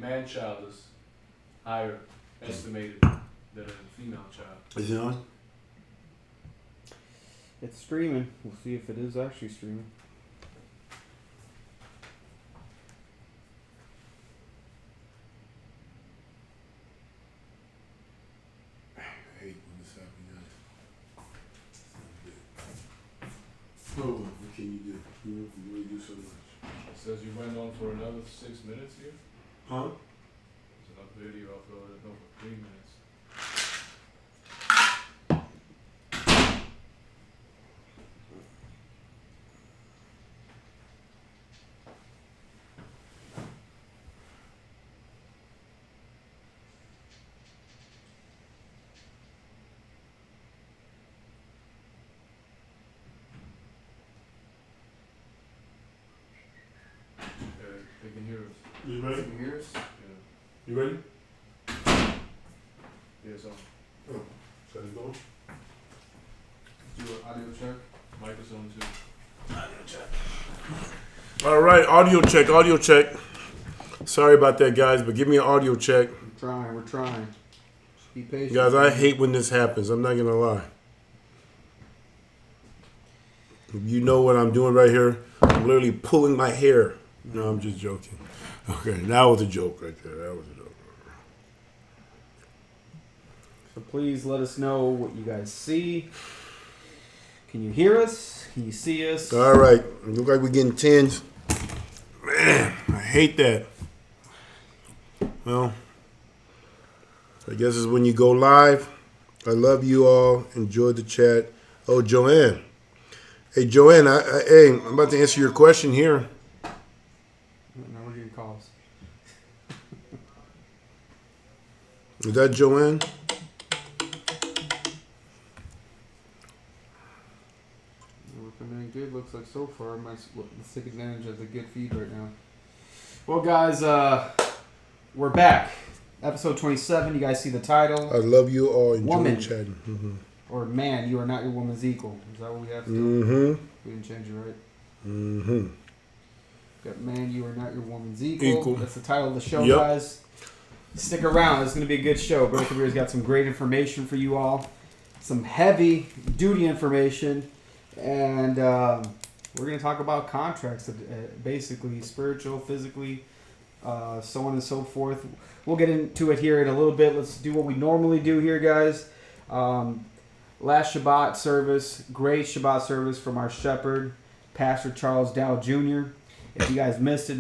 man-child is higher estimated than a female child. Is it on? It's streaming. We'll see if it is actually streaming. I hate when this happens, guys. Oh, what can you do? You really do so much. It says you went on for another 6 minutes here. Huh? There's another video uploaded over 3 minutes. They can hear us. You ready? They can hear us? Yeah. You ready? Yeah, it's on. Oh, so it's going? Do an audio check. Mic is on too. Audio check. All right, audio check, audio check. Sorry about that, guys, but give me an audio check. We're trying. Just be patient. Guys, I hate when this happens. I'm not going to lie. You know what I'm doing right here? I'm literally pulling my hair. No, I'm just joking. Okay, that was a joke right there. That was a joke. So please let us know what you guys see. Can you hear us? Can you see us? All right. Look like we're getting tens. Man, I hate that. Well, I guess it's when you go live. I love you all. Enjoy the chat. Oh, Joanne. Hey, Joanne, hey, I'm about to answer your question here. No, we're getting calls. Is that Joanne? We're coming in good, looks like so far. Let's take advantage of the good feed right now. Well, guys, we're back. Episode 27. You guys see the title? I love you all. Enjoy Woman. chatting. Mm-hmm. Or man, you are not your woman's equal. Is that what we have to do? Mm-hmm. We didn't change it, right? Mm-hmm. Got man, you are not your woman's equal. That's the title of the show, Yep. guys. Stick around. It's going to be a good show. Brother Kabir's got some great information for you all. Some heavy duty information. And we're going to talk about contracts, basically spiritual, physically, so on and so forth. We'll get into it here in a little bit. Let's do what we normally do here, guys. Last Shabbat service, great Shabbat service from our shepherd, Pastor Charles Dow Jr. If you guys missed it,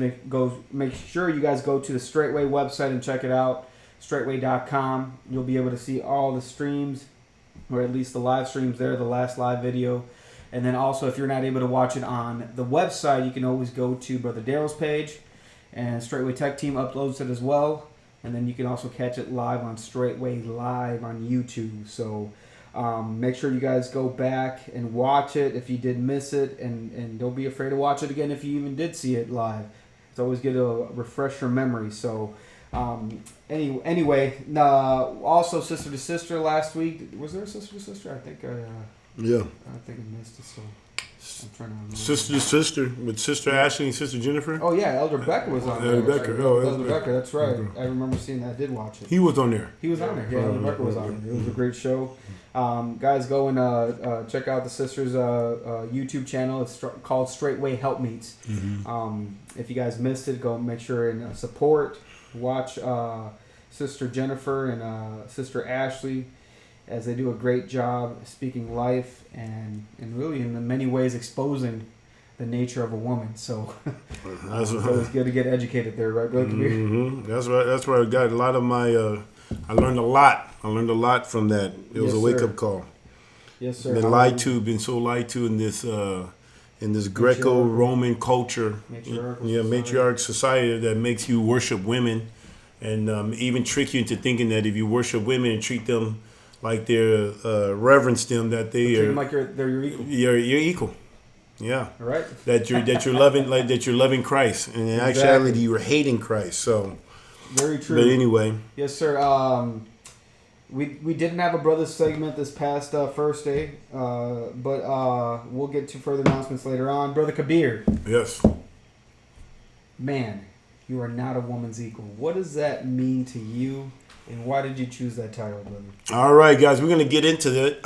make sure you guys go to the Straightway website and check it out, straightway.com. You'll be able to see all the streams, or at least the live streams there, the last live video. And then also, if you're not able to watch it on the website, you can always go to Brother Daryl's page, and Straightway Tech Team uploads it as well. And then you can also catch it live on Straightway Live on YouTube. So make sure you guys go back and watch it if you did miss it, and don't be afraid to watch it again if you even did see it live. It's always good to refresh your memory. So anyway, also Sister to Sister last week. Was there a Sister to Sister? I think I missed it. So I'm trying to remember. Sister to Sister with Sister Ashley and Sister Jennifer. Oh yeah, Elder Becker was on there. Elder Becker. Oh, Elder Becker. That's right. Mm-hmm. I remember seeing that. I did watch it. He was on there. He was on there. Yeah, Elder Becker was on there. It was a great show. Guys, go and check out the sisters' YouTube channel. It's called Straightway Helpmeets. Mm-hmm. If you guys missed it, go make sure and support. Watch Sister Jennifer and Sister Ashley, as they do a great job speaking life and really in many ways exposing the nature of a woman. So it's always good to get educated there, right, Brother Kabir? Mm-hmm. That's where I got a lot of my. I learned a lot. I learned a lot from that. It was a wake up call. Yes, sir. Been so lied to in this Greco-Roman culture. Matriarch society that makes you worship women, and even trick you into thinking that if you worship women and treat them like they're reverence them, that they treat are them like they're your equal. You're equal. Yeah. Right. That you're loving Christ, and in actuality you're hating Christ. So. Very true. But anyway. Yes, sir. We didn't have a brothers segment this past Thursday, but we'll get to further announcements later on. Brother Kabir. Yes. Man, you are not a woman's equal. What does that mean to you, and why did you choose that title, brother? All right, guys, we're going to get into it.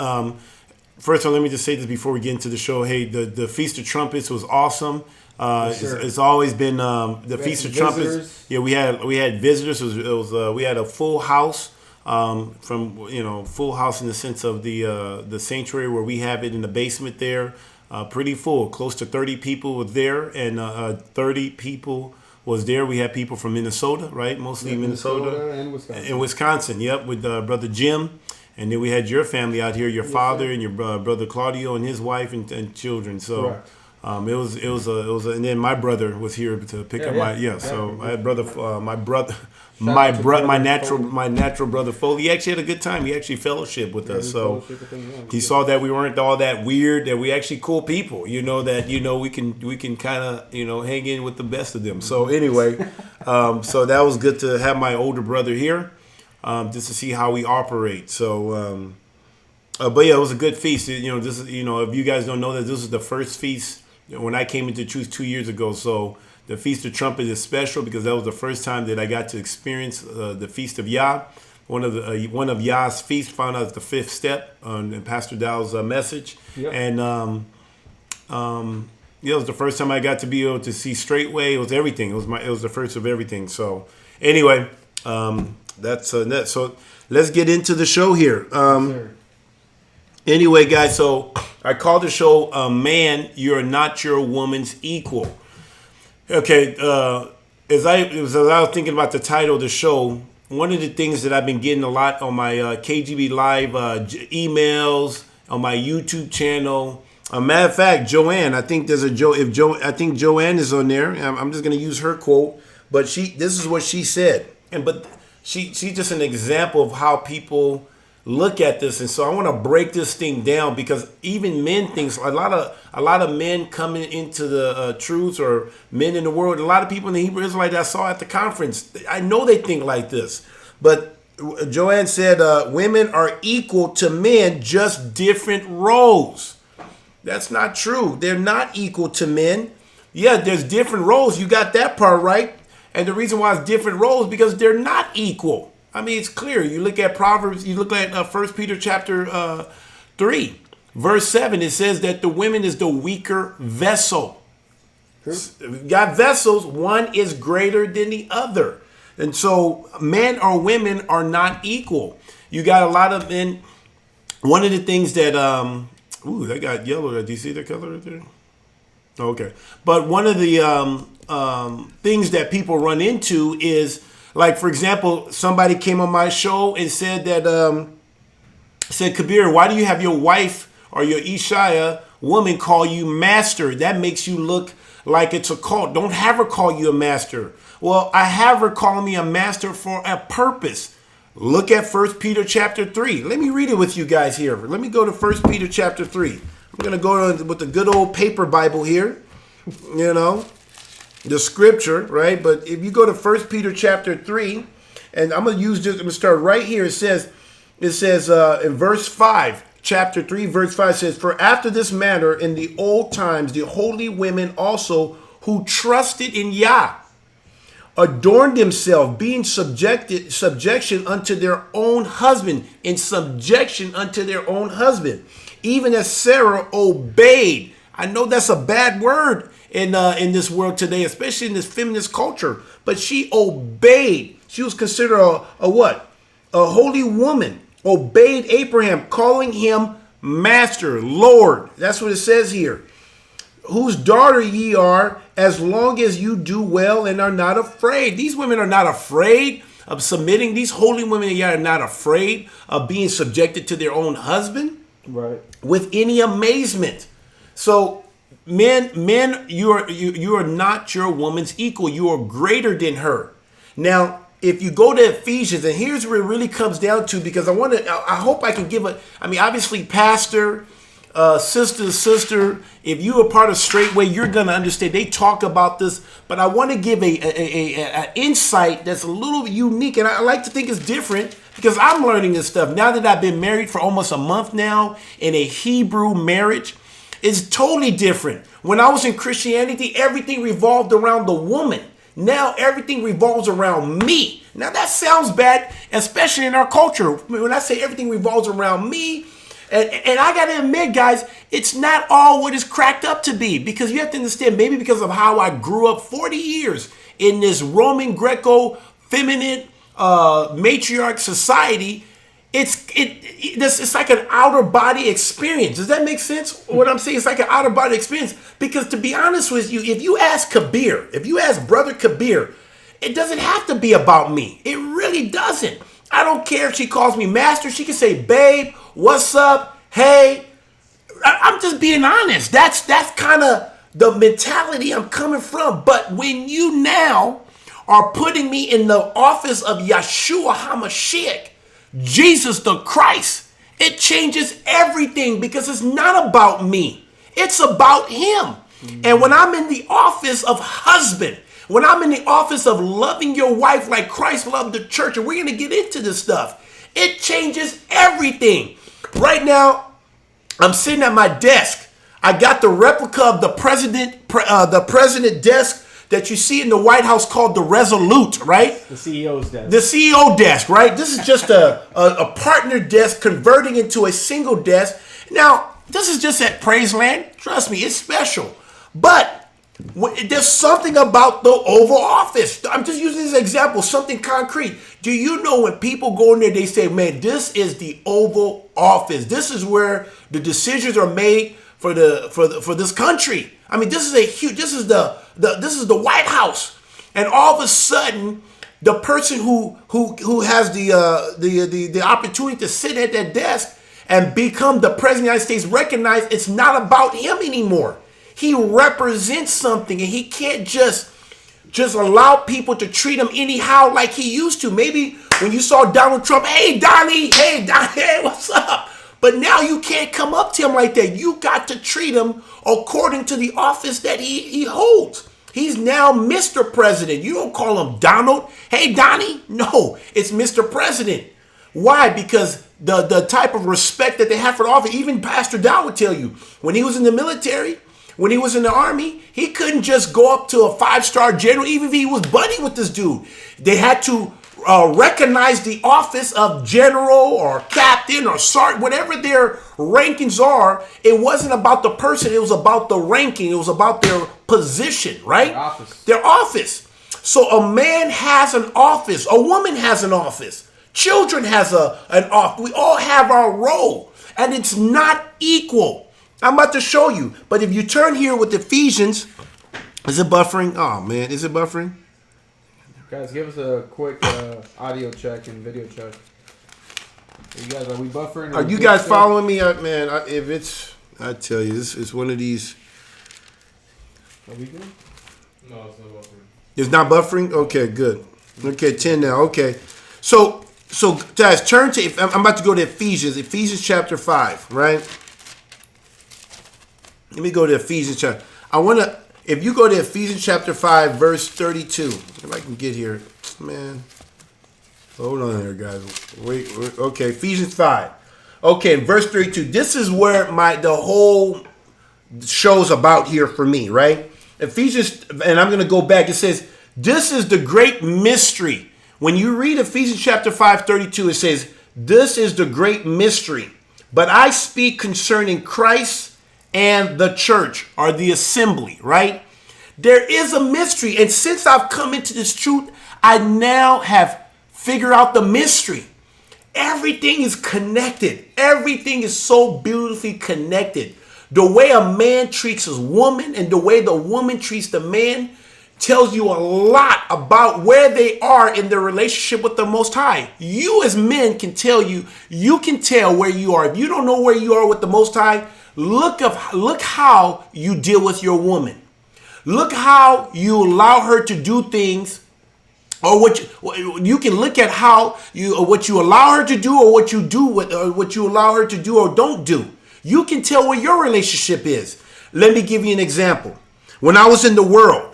First of all, let me just say this before we get into the show. Hey, the Feast of Trumpets was awesome. It's always been the Feast of Trumpets. Visitors. Yeah, we had visitors. We had a full house. Full house in the sense of the sanctuary where we have it in the basement there. Pretty full, close to 30 people were there, and 30 people was there. We had people from Minnesota, right? Mostly Minnesota and Wisconsin. And Wisconsin, yep, with Brother Jim. And then we had your family out here, your father and your brother Claudio and his wife and children. So it was, and then my brother was here to pick up So I had my natural brother Foley. He actually had a good time. He actually fellowshiped with us. So he saw that we weren't all that weird. That we actually cool people. We can kind of hang in with the best of them. So anyway, so that was good to have my older brother here. Just to see how we operate. So, but yeah, it was a good feast. This is, if you guys don't know that, this is the first feast when I came into truth 2 years ago. So the Feast of Trumpets is special because that was the first time that I got to experience the Feast of Yah. One of Yah's feasts, found out the fifth step in Pastor Dow's message. Yep. And it was the first time I got to be able to see straightway. It was everything. It was the first of everything. So anyway, that's that. So let's get into the show here. Anyway, guys, so I called the show "Man, You're Not Your Woman's Equal." Okay, as I was thinking about the title of the show, one of the things that I've been getting a lot on my KGB Live emails, on my YouTube channel. Matter of fact, Joanne, I think there's I think Joanne is on there. I'm just going to use her quote, but this is what she said, but she's just an example of how people look at this. And so I want to break this thing down, because even men think, a lot of men coming into the truth, or men in the world, a lot of people in the Hebrew Israelite that I saw at the conference, I know they think like this. But Joanne said, women are equal to men, just different roles. That's not true. They're not equal to men. Yeah, there's different roles. You got that part right. And the reason why it's different roles, because they're not equal. I mean, it's clear. You look at Proverbs, you look at 1 Peter chapter 3, verse 7. It says that the woman is the weaker vessel. You got vessels. One is greater than the other. And so men or women are not equal. You got a lot of men. One of the things that, they got yellow. Do you see the color right there? Okay. But one of the things that people run into is, like, for example, somebody came on my show and said that, said, Kabir, why do you have your wife or your Ishaya woman call you master? That makes you look like it's a cult. Don't have her call you a master. Well, I have her calling me a master for a purpose. Look at 1 Peter chapter 3. Let me read it with you guys here. Let me go to 1 Peter chapter 3. I'm going to go with the good old paper Bible here, the scripture, right? But if you go to 1 Peter chapter 3, and I'm going to use this, I'm going to start right here. It says in verse 5, chapter 3, verse 5 says, "For after this manner in the old times, the holy women also who trusted in Yah adorned themselves, being subjection unto their own husband, even as Sarah obeyed." I know that's a bad word in this world today, especially in this feminist culture, but she obeyed. She was considered a what? A holy woman. Obeyed Abraham, calling him master, Lord. That's what it says here. Whose daughter ye are, as long as you do well and are not afraid. These women are not afraid of submitting. These holy women are not afraid of being subjected to their own husband, right? With any amazement. So men, you are not your woman's equal. You are greater than her. Now, if you go to Ephesians, and here's where it really comes down to, because I hope I can give obviously, pastor, sister, if you are part of Straightway, you're going to understand. They talk about this, but I want to give an insight that's a little unique, and I like to think it's different, because I'm learning this stuff. Now that I've been married for almost a month now, in a Hebrew marriage, it's totally different. When I was in Christianity, everything revolved around the woman. Now everything revolves around me. Now that sounds bad, especially in our culture. When I say everything revolves around me, and I got to admit, guys, it's not all what it's cracked up to be, because you have to understand, maybe because of how I grew up 40 years in this Roman Greco feminine matriarch society, it's like an outer body experience. Does that make sense? What I'm saying, it's like an outer body experience, because to be honest with you, if you ask Kabir, if you ask Brother Kabir, it doesn't have to be about me. It really doesn't. I don't care if she calls me master. She can say, babe, what's up? Hey, I'm just being honest. That's kind of the mentality I'm coming from. But when you now are putting me in the office of Yeshua HaMashiach, Jesus the Christ, it changes everything, because it's not about me. It's about him. And when I'm in the office of husband, when I'm in the office of loving your wife like Christ loved the church, and we're going to get into this stuff, it changes everything. Right now, I'm sitting at my desk. I got the replica of the president desk that you see in the White House called the Resolute, right? The CEO's desk. The CEO desk, right? This is just a partner desk converting into a single desk. Now, this is just at Praiseland. Trust me, it's special. But there's something about the Oval Office. I'm just using this example, something concrete. Do you know when people go in there, they say, man, this is the Oval Office. This is where the decisions are made for this country. I mean, this is this is the White House. And all of a sudden, the person who has the opportunity to sit at that desk and become the president of the United States, recognize it's not about him anymore. He represents something, and he can't just allow people to treat him anyhow like he used to. Maybe when you saw Donald Trump, hey, Donnie, hey, what's up? But now you can't come up to him like that. You got to treat him according to the office that he holds. He's now Mr. President. You don't call him Donald. Hey, Donnie. No, it's Mr. President. Why? Because the type of respect that they have for the office, even Pastor Dow would tell you, when he was in the military, when he was in the army, he couldn't just go up to a 5-star general, even if he was buddy with this dude. They had to recognize the office of general or captain or sergeant, whatever their rankings are. It wasn't about the person. It was about the ranking. It was about their position, right? Their office. So a man has an office. A woman has an office. Children has an office. We all have our role, and it's not equal. I'm about to show you. But if you turn here with Ephesians, is it buffering? Oh, man. Is it buffering? Guys, give us a quick audio check and video check. You guys, are we buffering? Are you guys following me? Man, if it's, I tell you, this is one of these. Are we good? No, it's not buffering. It's not buffering? Okay, good. Okay, 10 now. Okay. So guys, turn to, I'm about to go to Ephesians chapter 5, right? Let me go to Ephesians chapter. If you go to Ephesians chapter 5, verse 32, if I can get here, man. Hold on there, guys. Wait. Okay, Ephesians 5. Okay, verse 32. This is where the whole show's about here for me, right? Ephesians, and I'm going to go back. It says, this is the great mystery. When you read Ephesians chapter 5, 32, it says, this is the great mystery. But I speak concerning Christ and the church, or the assembly, right? There is a mystery. And since I've come into this truth, I now have figured out the mystery. Everything is connected. Everything is so beautifully connected. The way a man treats his woman and the way the woman treats the man tells you a lot about where they are in their relationship with the Most High. You as men can tell you can tell where you are. If you don't know where you are with the Most High, look how you deal with your woman. Look how you allow her to do things, or you can look at what you allow her to do, or what you do or what you allow her to do or don't do. You can tell where your relationship is. Let me give you an example. When I was in the world,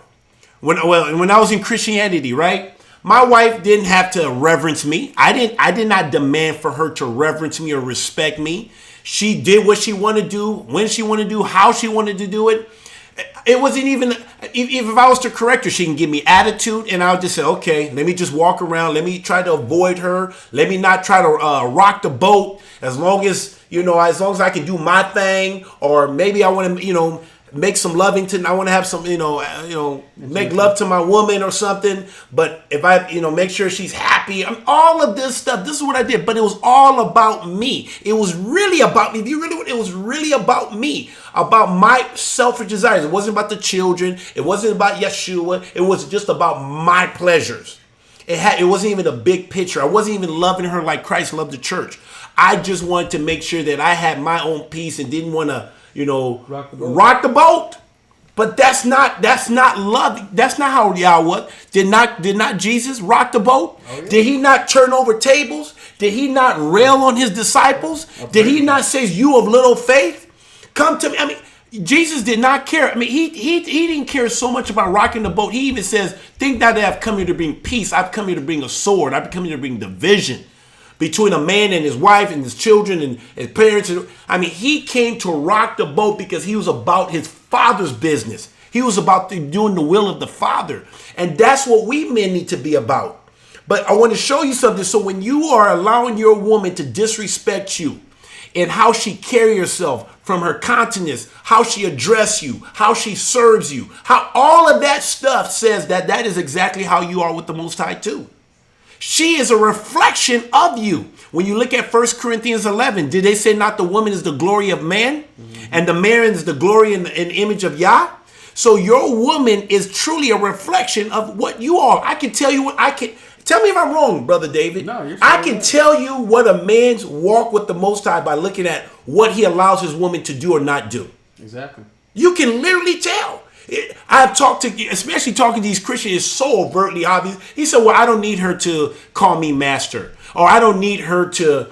when I was in Christianity, right? My wife didn't have to reverence me. I did not demand for her to reverence me or respect me. She did what she wanted to do, when she wanted to do, how she wanted to do it. It wasn't even, if I was to correct her, she can give me attitude, and I'll just say, okay, let me just walk around. Let me try to avoid her. Let me not try to rock the boat as long as I can do my thing, or maybe I want to, make some loving I want to have some, make love to my woman or something. But if I, make sure she's happy, all of this stuff, this is what I did. But it was all about me. It was really about me. It was really about me, about my selfish desires. It wasn't about the children. It wasn't about Yeshua. It was just about my pleasures. It wasn't even a big picture. I wasn't even loving her like Christ loved the church. I just wanted to make sure that I had my own peace and didn't want to, rock the boat. But that's not love. That's not how y'all was. Did not Jesus rock the boat? Oh, yeah. Did he not turn over tables? Did he not rail on his disciples? Did he not say, you of little faith? Come to me. I mean, Jesus did not care. I mean, he didn't care so much about rocking the boat. He even says, think not that I've come here to bring peace. I've come here to bring a sword. I've come here to bring division between a man and his wife and his children and his parents. I mean, he came to rock the boat because he was about his Father's business. He was about doing the will of the Father. And that's what we men need to be about. But I want to show you something. So when you are allowing your woman to disrespect you and how she carry herself, from her countenance, how she address you, how she serves you, how all of that stuff says that is exactly how you are with the Most High too. She is a reflection of you. When you look at 1 Corinthians 11, did they say not the woman is the glory of man, and the man is the glory and image of Yah? So your woman is truly a reflection of what you are. I can tell you tell me if I'm wrong, Brother David. No, you're I can tell you what a man's walk with the Most High by looking at what he allows his woman to do or not do. Exactly. You can literally tell. I've talked to, especially talking to these Christians, it's so overtly obvious. He said, well, I don't need her to call me master, or I don't need to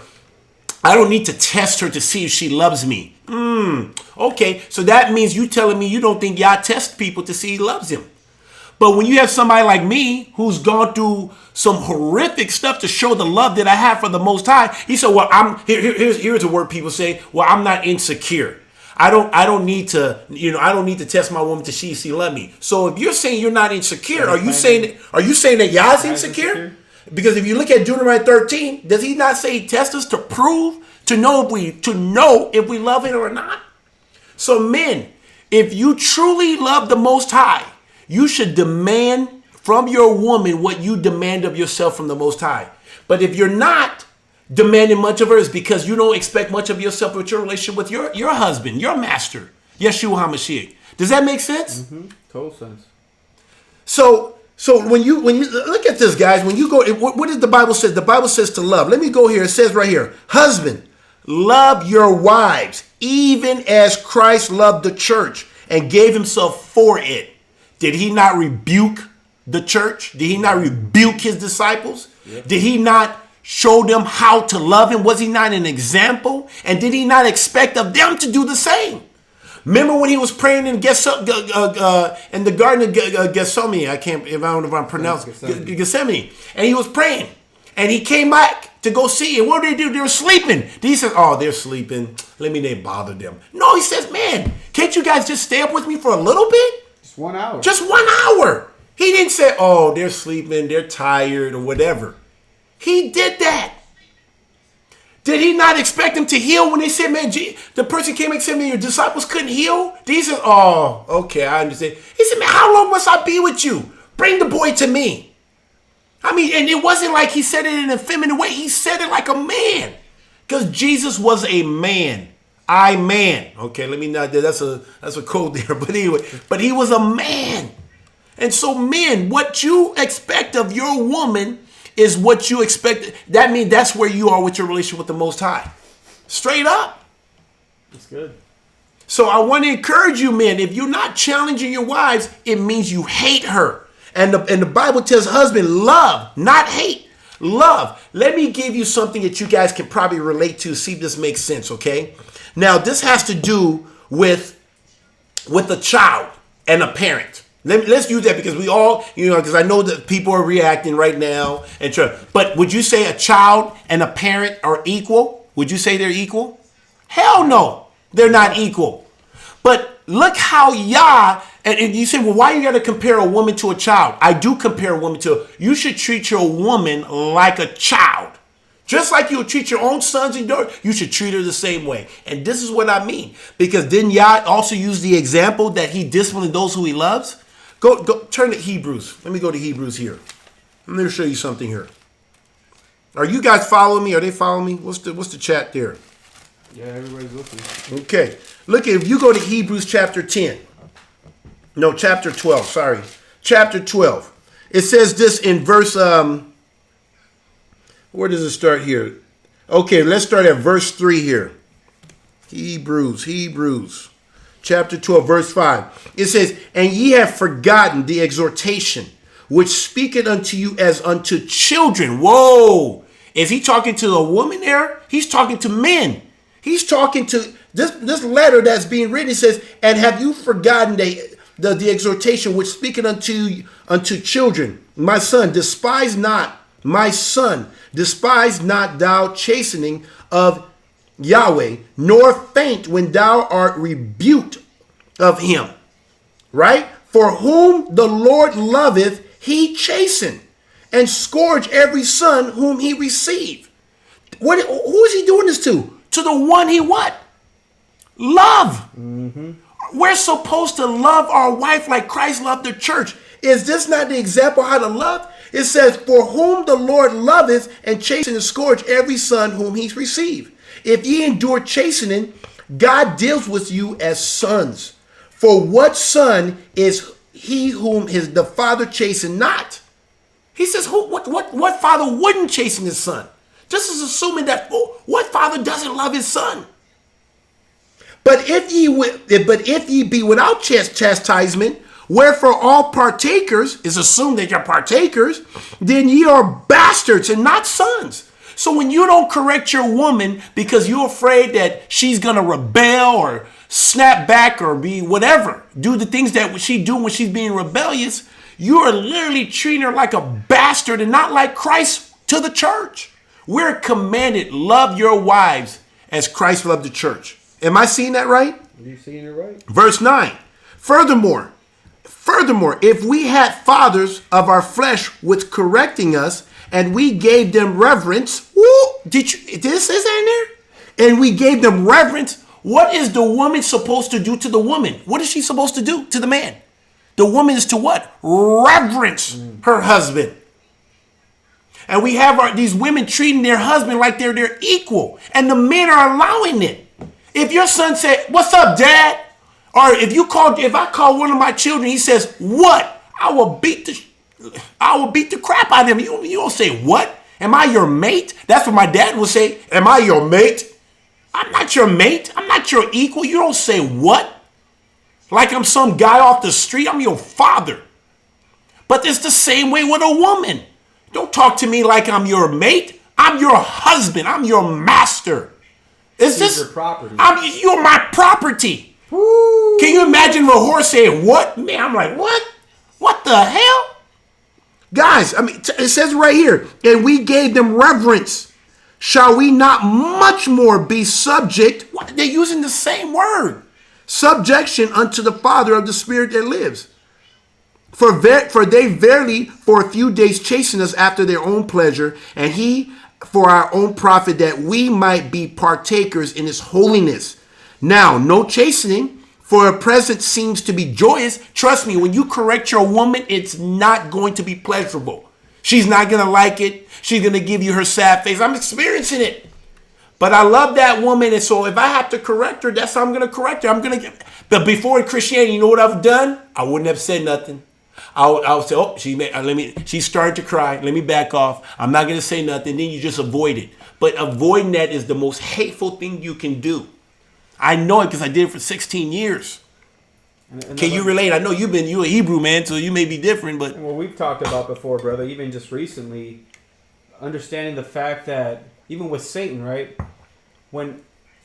test her to see if she loves me. Okay, so that means you telling me you don't think Yah tests people to see he loves him. But when you have somebody like me who's gone through some horrific stuff to show the love that I have for the Most High, he said, well, here's a word people say, well, I'm not insecure. I don't need to test my woman to see if she love me. So if you're saying you're not insecure, are you saying that Yah's insecure? Because if you look at Deuteronomy 13, does he not say he tests us to prove, to know if we love it or not? So men, if you truly love the Most High, you should demand from your woman what you demand of yourself from the Most High. But if you're not demanding much of her, it's because you don't expect much of yourself with your relationship with your husband, your master, Yeshua HaMashiach. Does that make sense? Mm-hmm. Total sense. So when you look at this, guys, when you go, what does the Bible say? The Bible says to love. Let me go here. It says right here, husband, love your wives, even as Christ loved the church and gave himself for it. Did he not rebuke the church? Did he not rebuke his disciples? Yep. Did he not show them how to love him? Was he not an example? And did he not expect of them to do the same? Remember when he was praying in the Garden of Gethsemane? I don't know if I'm pronouncing Gethsemane. And he was praying. And he came back to go see. And what did they do? They were sleeping. He says, oh, they're sleeping. Let me not bother them. No, he says, man, can't you guys just stay up with me for a little bit? Just 1 hour. Just 1 hour. He didn't say, oh, they're sleeping, they're tired, or whatever. He did that. Did he not expect them to heal when they said, man, the person came and said, man, your disciples couldn't heal? He said, oh, okay, I understand. He said, man, how long must I be with you? Bring the boy to me. I mean, and it wasn't like he said it in a feminine way. He said it like a man. Because Jesus was a man. I man. Okay, let me not, that's a code there. But anyway, but he was a man. And so men, what you expect of your woman is what you expect. That means that's where you are with your relationship with the Most High. Straight up. That's good. So I want to encourage you, men, if you're not challenging your wives, it means you hate her. And the Bible tells husband, love, not hate. Love. Let me give you something that you guys can probably relate to, see if this makes sense, okay? Now, this has to do with a child and a parent. Let's use that because we all, because I know that people are reacting right now. But would you say a child and a parent are equal? Would you say they're equal? Hell no, they're not equal. But look how Yah, and you say, well, why you got to compare a woman to a child? I do compare a woman to, you should treat your woman like a child. Just like you would treat your own sons and daughters, you should treat her the same way. And this is what I mean. Because then Yah also used the example that he disciplined those who he loves. Go turn to Hebrews. Let me go to Hebrews here. Let me show you something here. Are you guys following me? Are they following me? What's the chat there? Yeah, everybody's listening. Okay. Look, if you go to Hebrews chapter 10. No, chapter 12. Sorry. Chapter 12. It says this in verse... where does it start here? Okay, let's start at verse 3 here. Hebrews. Chapter 12, verse 5. It says, and ye have forgotten the exhortation, which speaketh unto you as unto children. Whoa! Is he talking to a woman there? He's talking to men. He's talking to this letter that's being written. It says, and have you forgotten the exhortation which speaketh unto children? My son, despise not thou chastening of Yahweh, nor faint when thou art rebuked of him. Right? For whom the Lord loveth, he chasten, and scourge every son whom he receive. Who is he doing this to? To the one he what? Love. Mm-hmm. We're supposed to love our wife like Christ loved the church. Is this not the example how to love? It says, for whom the Lord loveth, and chasten and scourge every son whom he receive. If ye endure chastening, God deals with you as sons. For what son is he whom the father chasten not? He says, what father wouldn't chasten his son? This is assuming that what father doesn't love his son? But if ye be without chastisement, wherefore all partakers, is assumed that you're partakers, then ye are bastards and not sons. So when you don't correct your woman because you're afraid that she's going to rebel or snap back or be whatever, do the things that she do when she's being rebellious, you are literally treating her like a bastard and not like Christ to the church. We're commanded, love your wives as Christ loved the church. Am I seeing that right? You're seeing it right. Verse 9. Furthermore, if we had fathers of our flesh with correcting us, and we gave them reverence. Did this say that in there? And we gave them reverence. What is the woman supposed to do to the woman? What is she supposed to do to the man? The woman is to what? Reverence her husband. And we have these women treating their husband like they're their equal. And the men are allowing it. If your son said, what's up, dad? Or if I call one of my children, he says, what? I will beat the crap out of him. You don't say, what? Am I your mate? That's what my dad would say. Am I your mate? I'm not your mate. I'm not your equal. You don't say what? Like I'm some guy off the street. I'm your father. But it's the same way with a woman. Don't talk to me like I'm your mate. I'm your husband. I'm your master. Is this your property? You're my property. Woo. Can you imagine a horse saying, what? Man, I'm like, what? What the hell? Guys, it says right here, and we gave them reverence. Shall we not much more be subject? They're using the same word. Subjection unto the Father of the Spirit that lives. For they verily for a few days chasten us after their own pleasure, and he for our own profit, that we might be partakers in his holiness. Now, no chastening, for a present seems to be joyous. Trust me, when you correct your woman, it's not going to be pleasurable. She's not going to like it. She's going to give you her sad face. I'm experiencing it. But I love that woman, and so if I have to correct her, that's how I'm going to correct her. But before in Christianity, you know what I've done? I wouldn't have said nothing. I would say, oh, she started to cry. Let me back off. I'm not going to say nothing. Then you just avoid it. But avoiding that is the most hateful thing you can do. I know it because I did it for 16 years. Can you relate? I know you're a Hebrew man, so you may be different, but what we've talked about before, brother, even just recently, understanding the fact that even with Satan, right, when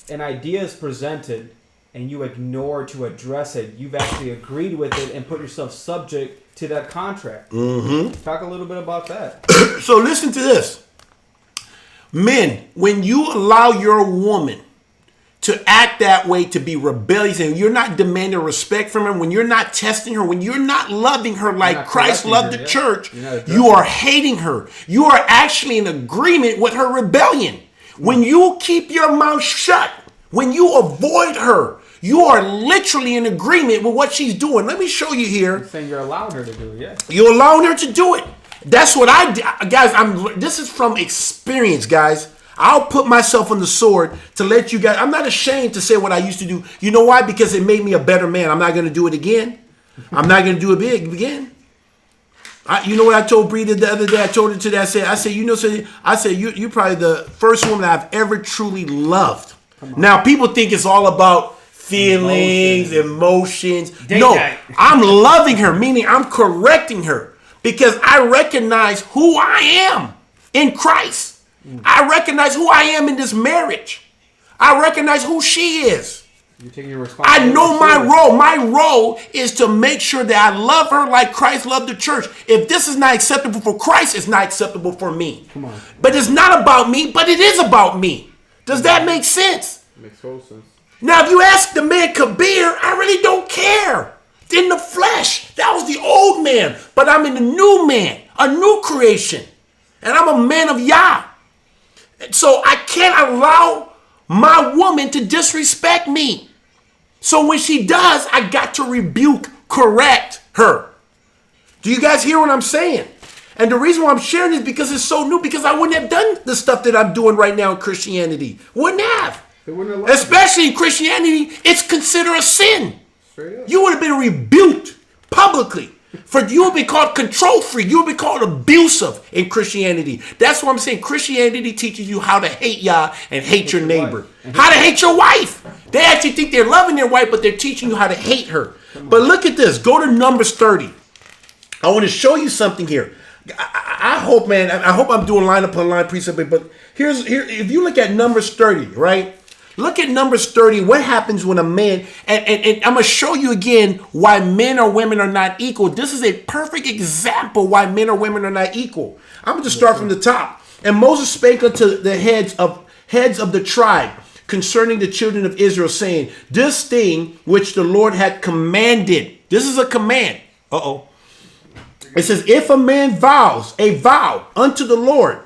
an idea is presented and you ignore to address it, you've actually agreed with it and put yourself subject to that contract. Mm-hmm. Talk a little bit about that. So listen to this. Men, when you allow your woman to act that way, to be rebellious, and you're not demanding respect from her, when you're not testing her, when you're not loving her like Christ loved the church, you are hating her. You are actually in agreement with her rebellion. When you keep your mouth shut, when you avoid her, you are literally in agreement with what she's doing. Let me show you here. You're saying you're allowing her to do it, yes. You're allowing her to do it. That's what I did. Guys, this is from experience, guys. I'll put myself on the sword to let you guys. I'm not ashamed to say what I used to do. You know why? Because it made me a better man. I'm not going to do it again. I'm not going to do it again. You know what I told Bree the other day? I told her today. I said, you're probably the first woman I've ever truly loved. Now, people think it's all about feelings, emotions. No, I'm loving her, meaning I'm correcting her because I recognize who I am in Christ. I recognize who I am in this marriage. I recognize who she is. You're taking your responsibility. I know my role. My role is to make sure that I love her like Christ loved the church. If this is not acceptable for Christ, it's not acceptable for me. Come on. But it's not about me, but it is about me. Does that make sense? Makes total sense. Now, if you ask the man Kabir, I really don't care. In the flesh, that was the old man. But I'm in the new man, a new creation. And I'm a man of Yah. So I can't allow my woman to disrespect me. So when she does, I got to rebuke, correct her. Do you guys hear what I'm saying? And the reason why I'm sharing this because it's so new, because I wouldn't have done the stuff that I'm doing right now in Christianity. Wouldn't have. Especially in Christianity, it's considered a sin. You would have been rebuked publicly. For you would be called control freak. You would be called abusive in Christianity. That's what I'm saying. Christianity teaches you how to hate Yah and hate your neighbor. How to hate your wife. They actually think they're loving their wife, but they're teaching you how to hate her. But look at this. Go to Numbers 30. I want to show you something here. I hope, man, I hope I'm doing line upon line, precept, but here, if you look at Numbers 30, right? Look at Numbers 30. What happens when a man, and I'm going to show you again why men or women are not equal. This is a perfect example why men or women are not equal. I'm going to start from the top. And Moses spake unto the heads of the tribe concerning the children of Israel, saying, this thing which the Lord had commanded. This is a command. It says, if a man vows a vow unto the Lord,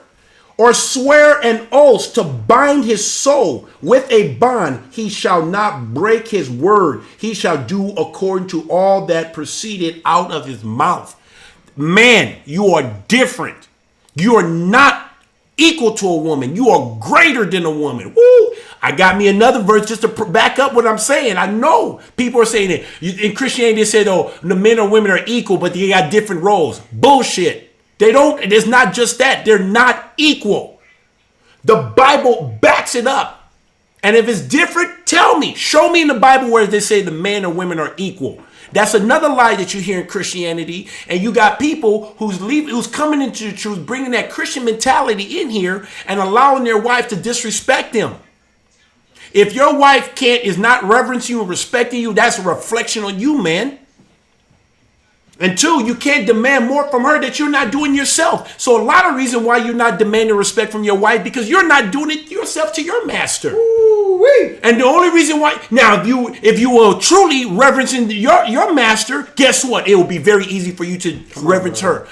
or swear an oath to bind his soul with a bond, he shall not break his word. He shall do according to all that proceeded out of his mouth. Man, you are different. You are not equal to a woman. You are greater than a woman. Woo! I got me another verse just to back up what I'm saying. I know people are saying it. In Christianity, they said, oh, the men or women are equal, but they got different roles. Bullshit. They don't, it's not just that. They're not equal. The Bible backs it up. And if it's different, tell me. Show me in the Bible where they say the men or women are equal. That's another lie that you hear in Christianity. And you got people who's coming into the truth, bringing that Christian mentality in here and allowing their wife to disrespect them. If your wife is not reverencing you and respecting you, that's a reflection on you, man. And two, you can't demand more from her that you're not doing yourself. So a lot of reason why you're not demanding respect from your wife, because you're not doing it yourself to your master. Ooh-wee. And the only reason why, now if you will truly reverencing your master, guess what? It will be very easy for you to reverence her,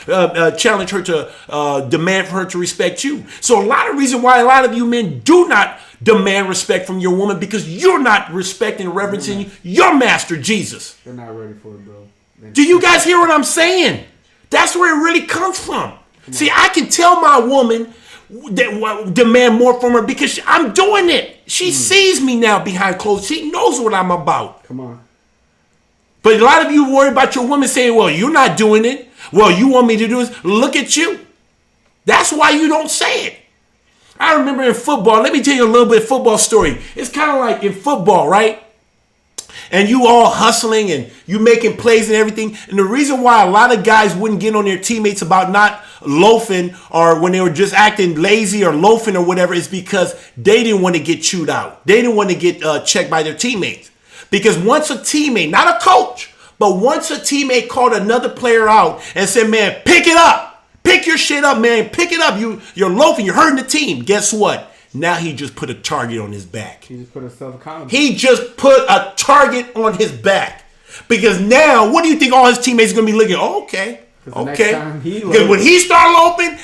challenge her to demand for her to respect you. So a lot of reason why a lot of you men do not demand respect from your woman, because you're not respecting and reverencing your master, Jesus. They're not ready for it, bro. Do you guys hear what I'm saying? That's where it really comes from. See, I can tell my woman that demand more from her because I'm doing it. She sees me now behind closed. She knows what I'm about. Come on. But a lot of you worry about your woman saying, well, you're not doing it. Well, you want me to do this. Look at you. That's why you don't say it. I remember in football, let me tell you a little bit of football story. It's kind of like in football, right? And you all hustling and you making plays and everything. And the reason why a lot of guys wouldn't get on their teammates about not loafing or when they were just acting lazy or loafing or whatever is because they didn't want to get chewed out. They didn't want to get checked by their teammates. Because once a teammate, not a coach, but once a teammate called another player out and said, man, pick it up. Pick your shit up, man. Pick it up. You're loafing. You're hurting the team. Guess what? Now he just put a target on his back. He just put himself accountable. He just put a target on his back. Because now, what do you think all his teammates are going to be looking? Oh, okay. Okay. Because when he started loping,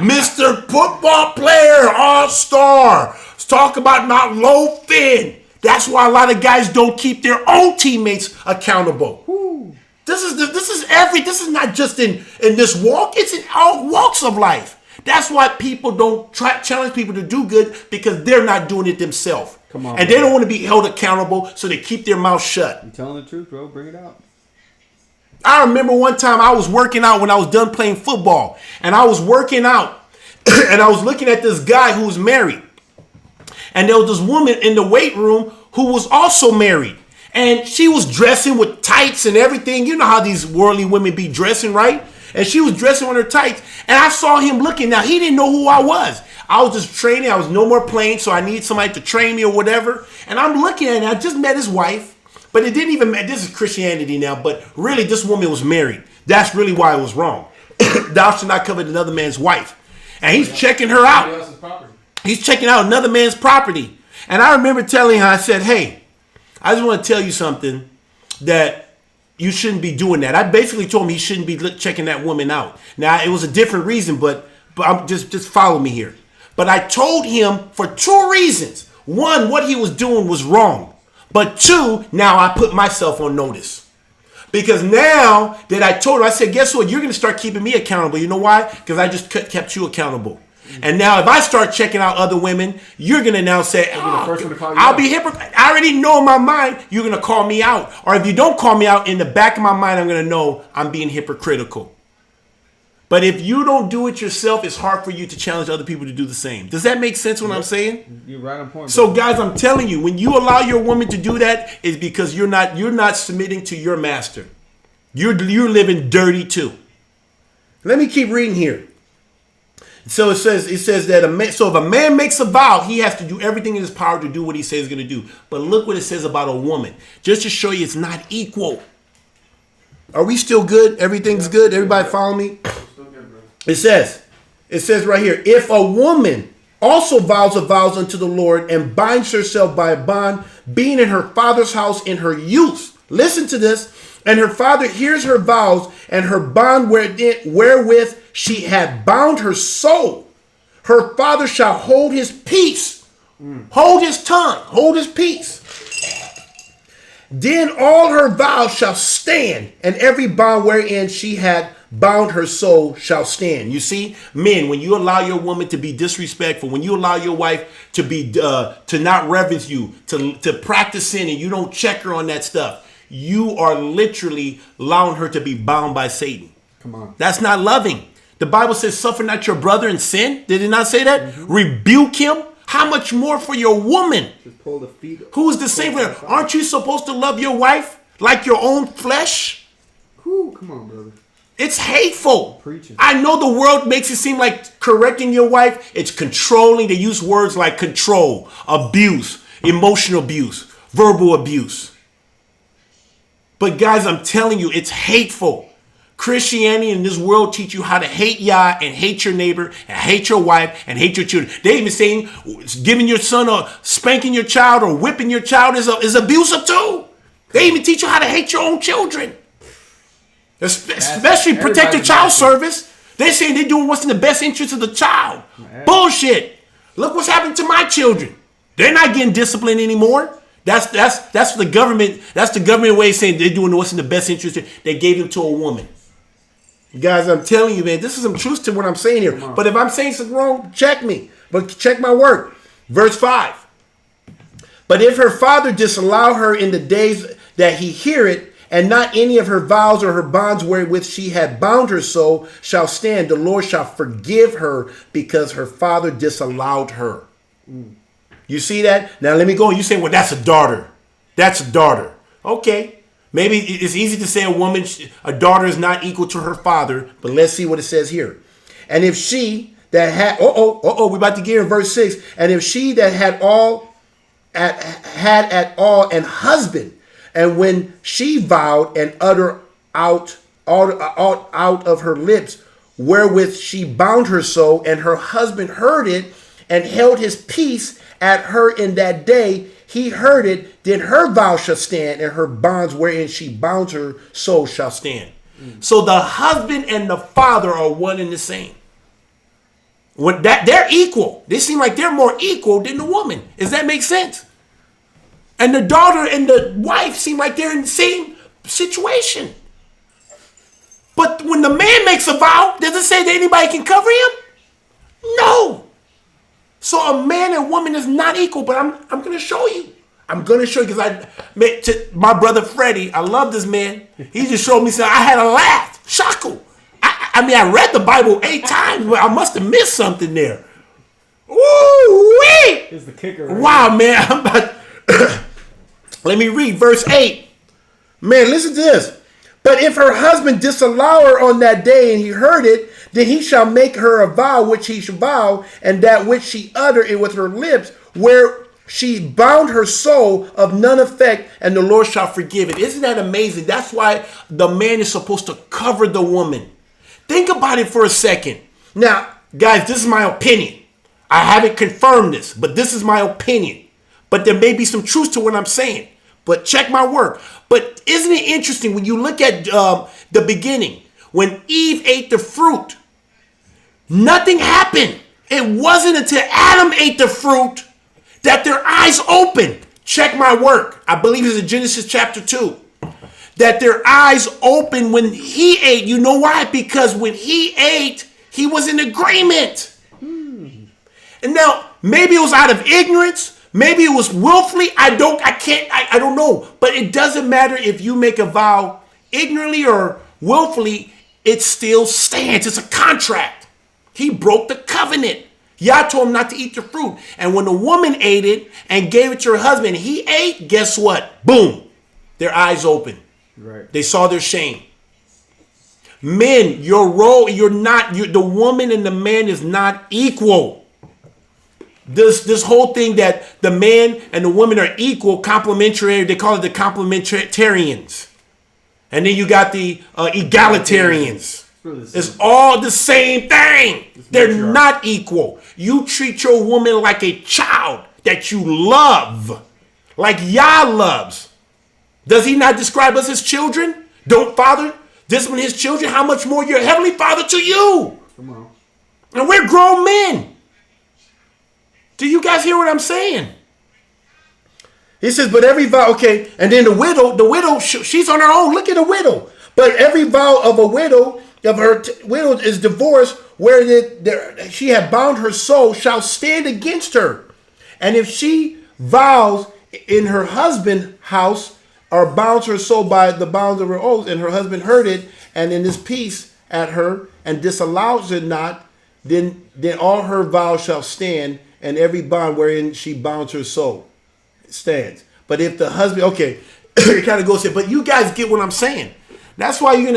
Mr. Football Player, All-Star. Let's talk about not loafing. That's why a lot of guys don't keep their own teammates accountable. Woo. This is not just in this walk, it's in all walks of life. That's why people don't challenge people to do good, because they're not doing it themselves. Come on, and they don't want to be held accountable, so they keep their mouth shut. I'm telling the truth, bro. Bring it out. I remember one time I was working out when I was done playing football, and I was working out, and I was looking at this guy who was married. And there was this woman in the weight room who was also married. And she was dressing with tights and everything. You know how these worldly women be dressing, right? And she was dressing with her tights. And I saw him looking. Now, he didn't know who I was. I was just training. I was no more playing, so I needed somebody to train me or whatever. And I'm looking at it. I just met his wife. But it didn't even matter. This is Christianity now. But really, this woman was married. That's really why it was wrong. Thou shalt not covet another man's wife. And he's checking her out. He's checking out another man's property. And I remember telling her, I said, hey, I just want to tell you something, that you shouldn't be doing that. I basically told him he shouldn't be checking that woman out. Now, it was a different reason, but I'm just follow me here. But I told him for two reasons. One, what he was doing was wrong. But two, now I put myself on notice. Because now that I told her, I said, guess what? You're going to start keeping me accountable. You know why? Because I just kept you accountable. And now if I start checking out other women, you're going to now say, I'll be hypocrite. I already know in my mind you're going to call me out. Or if you don't call me out, in the back of my mind, I'm going to know I'm being hypocritical. But if you don't do it yourself, it's hard for you to challenge other people to do the same. Does that make sense what I'm saying? You're right on point. So guys, I'm telling you, when you allow your woman to do that, it's because you're not submitting to your master. You're living dirty too. Let me keep reading here. So it says that if a man makes a vow, he has to do everything in his power to do what he says he's going to do. But look what it says about a woman, just to show you it's not equal. Are we still good? Everything's good? Everybody follow me? It says right here, if a woman also vows unto the Lord and binds herself by a bond, being in her father's house in her youth, listen to this, and her father hears her vows and her bond wherewith she had bound her soul, her father shall hold his peace, hold his tongue, hold his peace. Then all her vows shall stand, and every bond wherein she had bound her soul shall stand. You see, men, when you allow your woman to be disrespectful, when you allow your wife to be to not reverence you, to practice sin, and you don't check her on that stuff, you are literally allowing her to be bound by Satan. Come on. That's not loving. The Bible says, suffer not your brother in sin. Did it not say that? Mm-hmm. Rebuke him. How much more for your woman? Just pull the feet. Who is the same? Aren't you supposed to love your wife like your own flesh? Ooh, come on, brother. It's hateful. Preaching. I know the world makes it seem like correcting your wife, it's controlling. They use words like control, abuse, emotional abuse, verbal abuse. But guys, I'm telling you, it's hateful. Christianity in this world teach you how to hate Yah and hate your neighbor and hate your wife and hate your children. They even saying giving your son or spanking your child or whipping your child is abusive too. They even teach you how to hate your own children. Especially protected child service. They're saying they're doing what's in the best interest of the child. Bullshit. Look what's happened to my children. They're not getting disciplined anymore. That's the government. That's the government way of saying they're doing what's in the best interest. They gave them to a woman. Guys, I'm telling you, man, this is some truth to what I'm saying here. But if I'm saying something wrong, check me. But check my word. Verse 5. But if her father disallow her in the days that he hear it, and not any of her vows or her bonds wherewith she had bound her soul shall stand, the Lord shall forgive her because her father disallowed her. You see that? Now let me go. You say, well, that's a daughter. That's a daughter. Okay. Maybe it's easy to say a daughter is not equal to her father, but let's see what it says here. And if she that had, we're about to get in verse 6. And if she that had at all an husband, and when she vowed and uttered out of her lips wherewith she bound her so, and her husband heard it, and held his peace at her in that day. He heard it, then her vow shall stand, and her bonds wherein she bound her so shall stand. So the husband and the father are one and the same. When that they're equal. They seem like they're more equal than the woman. Does that make sense? And the daughter and the wife seem like they're in the same situation. But when the man makes a vow, does it say that anybody can cover him? No. So a man and woman is not equal, but I'm going to show you. I'm going to show you because my brother Freddie, I love this man. He just showed me something. I had a laugh. Shackle. I read the Bible 8 times, but I must have missed something there. Woo-wee! Here's the kicker. Right? Wow, man. Let me read verse 8. Man, listen to this. But if her husband disallow her on that day and he heard it, then he shall make her a vow which he shall vow, and that which she utter it with her lips, where she bound her soul of none effect, and the Lord shall forgive it. Isn't that amazing? That's why the man is supposed to cover the woman. Think about it for a second. Now, guys, this is my opinion. I haven't confirmed this, but this is my opinion. But there may be some truth to what I'm saying. But check my work. But isn't it interesting when you look at the beginning, when Eve ate the fruit, nothing happened. It wasn't until Adam ate the fruit that their eyes opened. Check my work. I believe it's in Genesis chapter 2. That their eyes opened when he ate. You know why? Because when he ate, he was in agreement. And now, maybe it was out of ignorance. Maybe it was willfully. I don't know. But it doesn't matter if you make a vow ignorantly or willfully, it still stands. It's a contract. He broke the covenant. Yah told him not to eat the fruit. And when the woman ate it and gave it to her husband, he ate, guess what? Boom. Their eyes opened. Right. They saw their shame. Men, your role, the woman and the man is not equal. This whole thing that the man and the woman are equal, complementary, they call it the complementarians. And then you got the egalitarians. It's all the same thing. They're not equal. You treat your woman like a child that you love, like Yah loves. Does he not describe us as children? Don't father discipline his children? How much more your heavenly father to you? Come on. And we're grown men. Do you guys hear what I'm saying? He says, but every vow, okay, and then the widow, she's on her own. Look at the widow. But every vow of a widow, widow is divorced, where she had bound her soul, shall stand against her. And if she vows in her husband's house, or bounds her soul by the bounds of her oath, and her husband heard it, and in his peace at her, and disallows it not, then all her vows shall stand, and every bond wherein she bounds her soul stands. But if the husband, okay, it kind of goes here, but you guys get what I'm saying. That's why in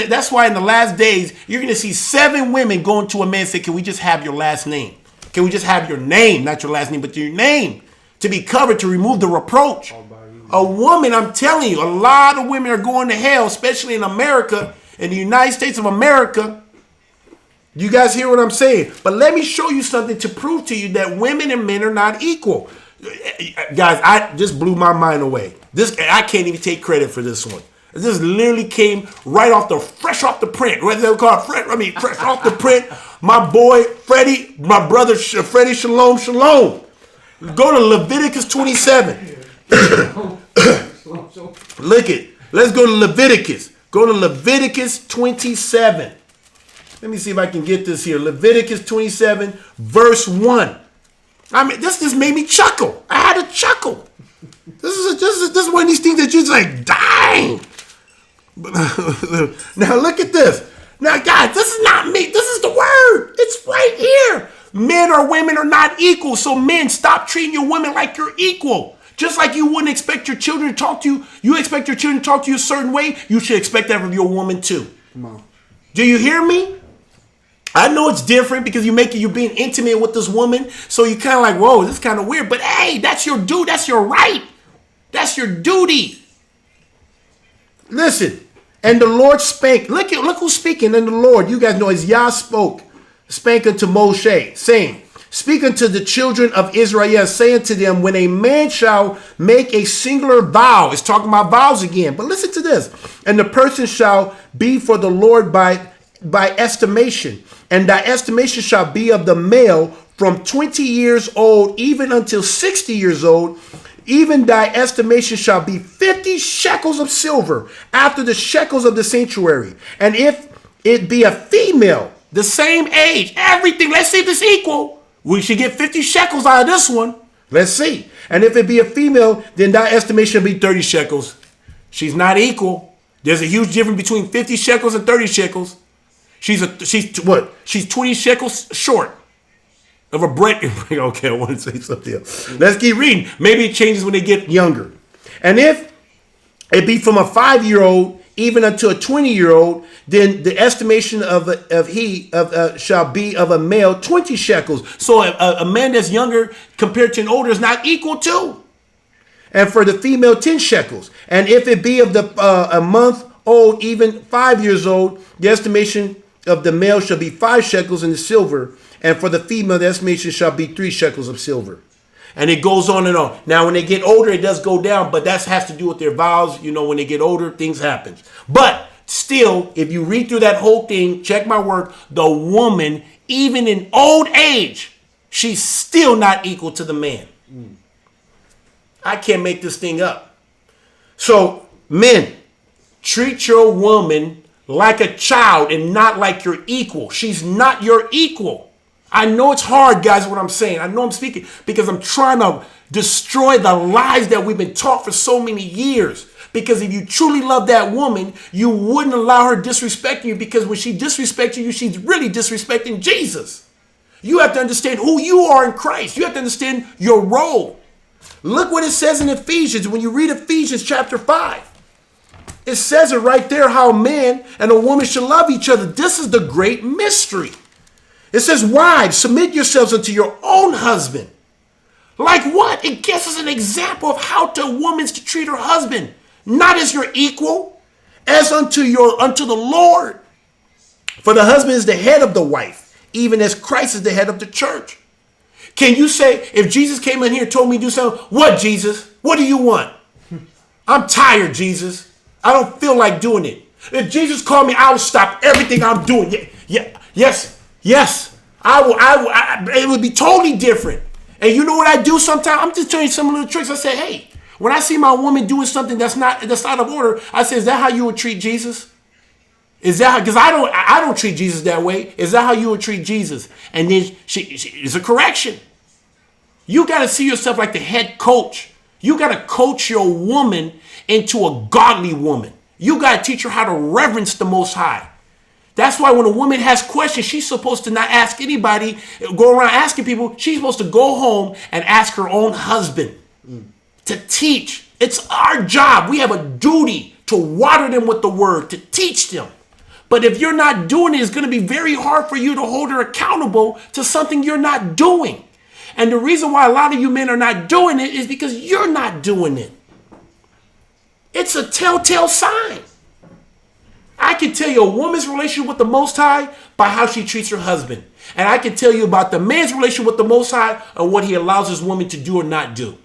the last days you're gonna see 7 women going to a man and say, "Can we just have your last name? Can we just have your name, not your last name, but your name, to be covered, to remove the reproach?" A woman, I'm telling you, a lot of women are going to hell, especially in America, in the United States of America. You guys hear what I'm saying? But let me show you something to prove to you that women and men are not equal. Guys, I just blew my mind away. I can't even take credit for this one. This literally came fresh off the print. What they call it? Fresh off the print. My boy Freddie, my brother Freddie, shalom. Go to Leviticus 27. Look it. Let's go to Leviticus. Go to Leviticus 27. Let me see if I can get this here. Leviticus 27, verse 1. This just made me chuckle. I had a chuckle. This is one of these things that you're just like, dang. Now look at this. Now, guys, this is not me. This is the word. It's right here. Men or women are not equal. So men, stop treating your women like you're equal. Just like you wouldn't expect your children to talk to you, you expect your children to talk to you a certain way, you should expect that from your woman too. Come on. Do you hear me? I know it's different because you're being intimate with this woman, so you're kind of like, whoa, this is kind of weird. But hey, that's your duty. That's your right. That's your duty. Listen, And the Lord spake. Look who's speaking. And the Lord, you guys know, as Yah spake unto Moshe, saying, speak unto the children of Israel, saying to them, when a man shall make a singular vow, it's talking about vows again, but listen to this, and the person shall be for the Lord by estimation, and thy estimation shall be of the male from 20 years old even until 60 years old, even thy estimation shall be 50 shekels of silver after the shekels of the sanctuary. And if it be a female, the same age, everything, let's see if it's equal. We should get 50 shekels out of this one. Let's see. And if it be a female, then thy estimation will be 30 shekels. She's not equal. There's a huge difference between 50 shekels and 30 shekels. She's 20 shekels short of a bread. Okay, I want to say something else. Let's keep reading. Maybe it changes when they get younger. And if it be from a 5-year-old even unto a 20-year-old, then the estimation shall be of a male 20 shekels. So a man that's younger compared to an older is not equal to. And for the female, 10 shekels. And if it be of a month old, even 5 years old, the estimation of the male shall be 5 shekels in the silver. And for the female, the estimation shall be 3 shekels of silver. And it goes on and on. Now, when they get older, it does go down, but that has to do with their vows. You know, when they get older, things happen. But still, if you read through that whole thing, check my word, the woman, even in old age, she's still not equal to the man. I can't make this thing up. So, men, treat your woman like a child and not like your equal. She's not your equal. I know it's hard, guys, what I'm saying. I know I'm speaking because I'm trying to destroy the lies that we've been taught for so many years. Because if you truly love that woman, you wouldn't allow her disrespecting you, because when she disrespects you, she's really disrespecting Jesus. You have to understand who you are in Christ. You have to understand your role. Look what it says in Ephesians. When you read Ephesians chapter 5, it says it right there, how a man and a woman should love each other. This is the great mystery. It says, wives, submit yourselves unto your own husband. Like what? It gives us an example of how a woman's to treat her husband. Not as your equal, as unto the Lord. For the husband is the head of the wife, even as Christ is the head of the church. Can you say, if Jesus came in here and told me to do something, what, Jesus? What do you want? I'm tired, Jesus. I don't feel like doing it. If Jesus called me, I will stop everything I'm doing. Yes, I will. It would be totally different. And you know what I do sometimes? I'm just telling you some little tricks. I say, hey, when I see my woman doing something that's out of order, I say, is that how you would treat Jesus? Is that because I don't treat Jesus that way? Is that how you would treat Jesus? And then she is a correction. You got to see yourself like the head coach. You got to coach your woman into a godly woman. You got to teach her how to reverence the Most High. That's why when a woman has questions, she's supposed to not ask anybody, go around asking people. She's supposed to go home and ask her own husband to teach. It's our job. We have a duty to water them with the word, to teach them. But if you're not doing it, it's going to be very hard for you to hold her accountable to something you're not doing. And the reason why a lot of you men are not doing it is because you're not doing it. It's a telltale sign. I can tell you a woman's relationship with the Most High by how she treats her husband. And I can tell you about the man's relationship with the Most High and what he allows his woman to do or not do.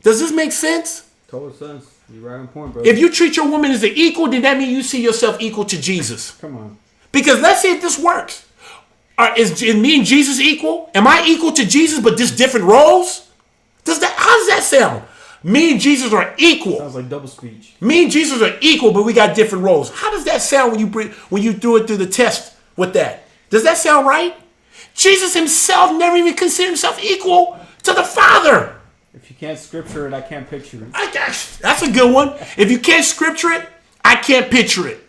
Does this make sense? Total sense. You're right on point, bro. If you treat your woman as an equal, then that means you see yourself equal to Jesus. Come on. Because let's see if this works. Is me and Jesus equal? Am I equal to Jesus but just different roles? How does that sound? Me and Jesus are equal. Sounds like double speech. Me and Jesus are equal, but we got different roles. How does that sound when you do it through the test with that? Does that sound right? Jesus himself never even considered himself equal to the Father. If you can't scripture it, I can't picture it. That's a good one. If you can't scripture it, I can't picture it.